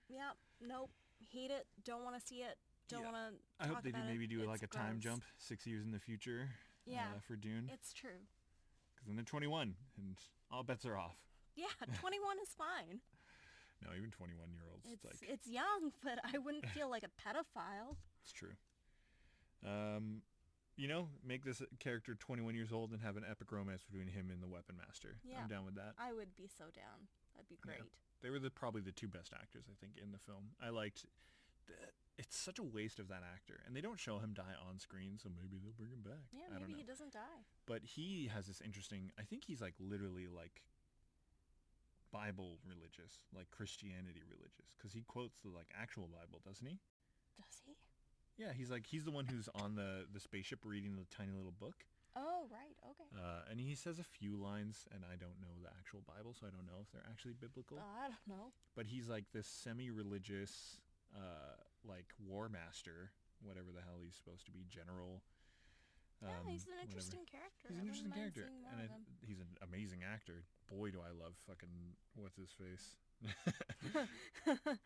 Yeah. Nope. Hate it. Don't want to see it. Don't Yeah. want to I hope they do maybe do it's like a time gross. jump 6 years in the future Yeah. for Dune. It's true. Because then they're 21 and all bets are off. Yeah, 21 is fine. No, even 21-year-olds. It's like, It's young, but I wouldn't feel like a pedophile. it's true. Make this character 21 years old and have an epic romance between him and the Weapon Master. Yeah. I'm down with that. I would be so down. That'd be great. They were probably the two best actors, I think, in the film. I liked... It's such a waste of that actor. And they don't show him die on screen, so maybe they'll bring him back. Yeah, I don't maybe know. he doesn't die. But he has this interesting... I think he's like literally like Bible religious, like Christianity religious. Because he quotes the like actual Bible, doesn't he? Does he? Yeah, he's the one who's on the spaceship reading the tiny little book. Oh, right. Okay. And he says a few lines, and I don't know the actual Bible, so I don't know if they're actually biblical. I don't know. But he's like this semi-religious, like war master, whatever the hell he's supposed to be, general. Yeah, he's an whatever. interesting character. He's I an wouldn't interesting mind character, seeing more and of him. he's an amazing actor. Boy, do I love fucking what's his face.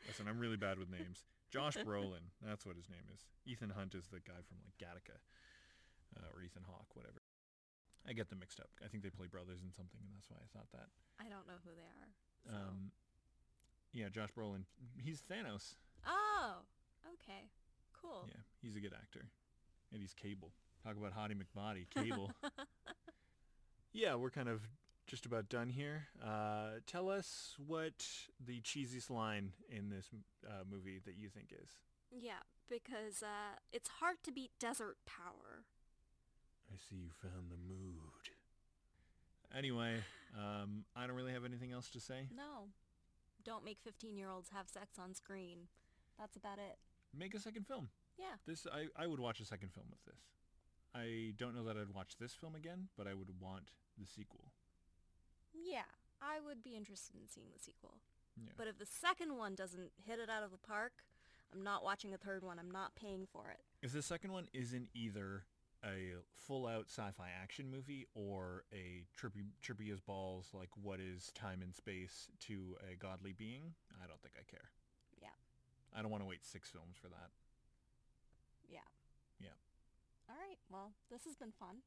Listen, I'm really bad with names. Josh Brolin, that's what his name is. Ethan Hunt is the guy from like Gattaca, or Ethan Hawke, whatever. I get them mixed up. I think they play brothers in something, and that's why I thought that. I don't know who they are. So. Yeah, Josh Brolin. He's Thanos. Oh, okay. Cool. Yeah, he's a good actor. And he's Cable. Talk about Hottie McBody. Cable. Yeah, we're kind of just about done here. Tell us what the cheesiest line in this movie that you think is. Yeah, because it's hard to beat desert power. I see you found the mood. Anyway, I don't really have anything else to say. No. Don't make 15-year-olds have sex on screen. That's about it. Make a second film. Yeah. I would watch a second film of this. I don't know that I'd watch this film again, but I would want the sequel. Yeah, I would be interested in seeing the sequel. Yeah. But if the second one doesn't hit it out of the park, I'm not watching a third one. I'm not paying for it. If the second one isn't either a full-out sci-fi action movie or a trippy as balls, like what is time and space to a godly being, I don't think I care. Yeah. I don't want to wait 6 films for that. Yeah. Yeah. All right. Well, this has been fun.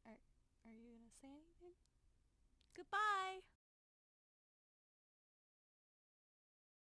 Are you going to say anything? Goodbye.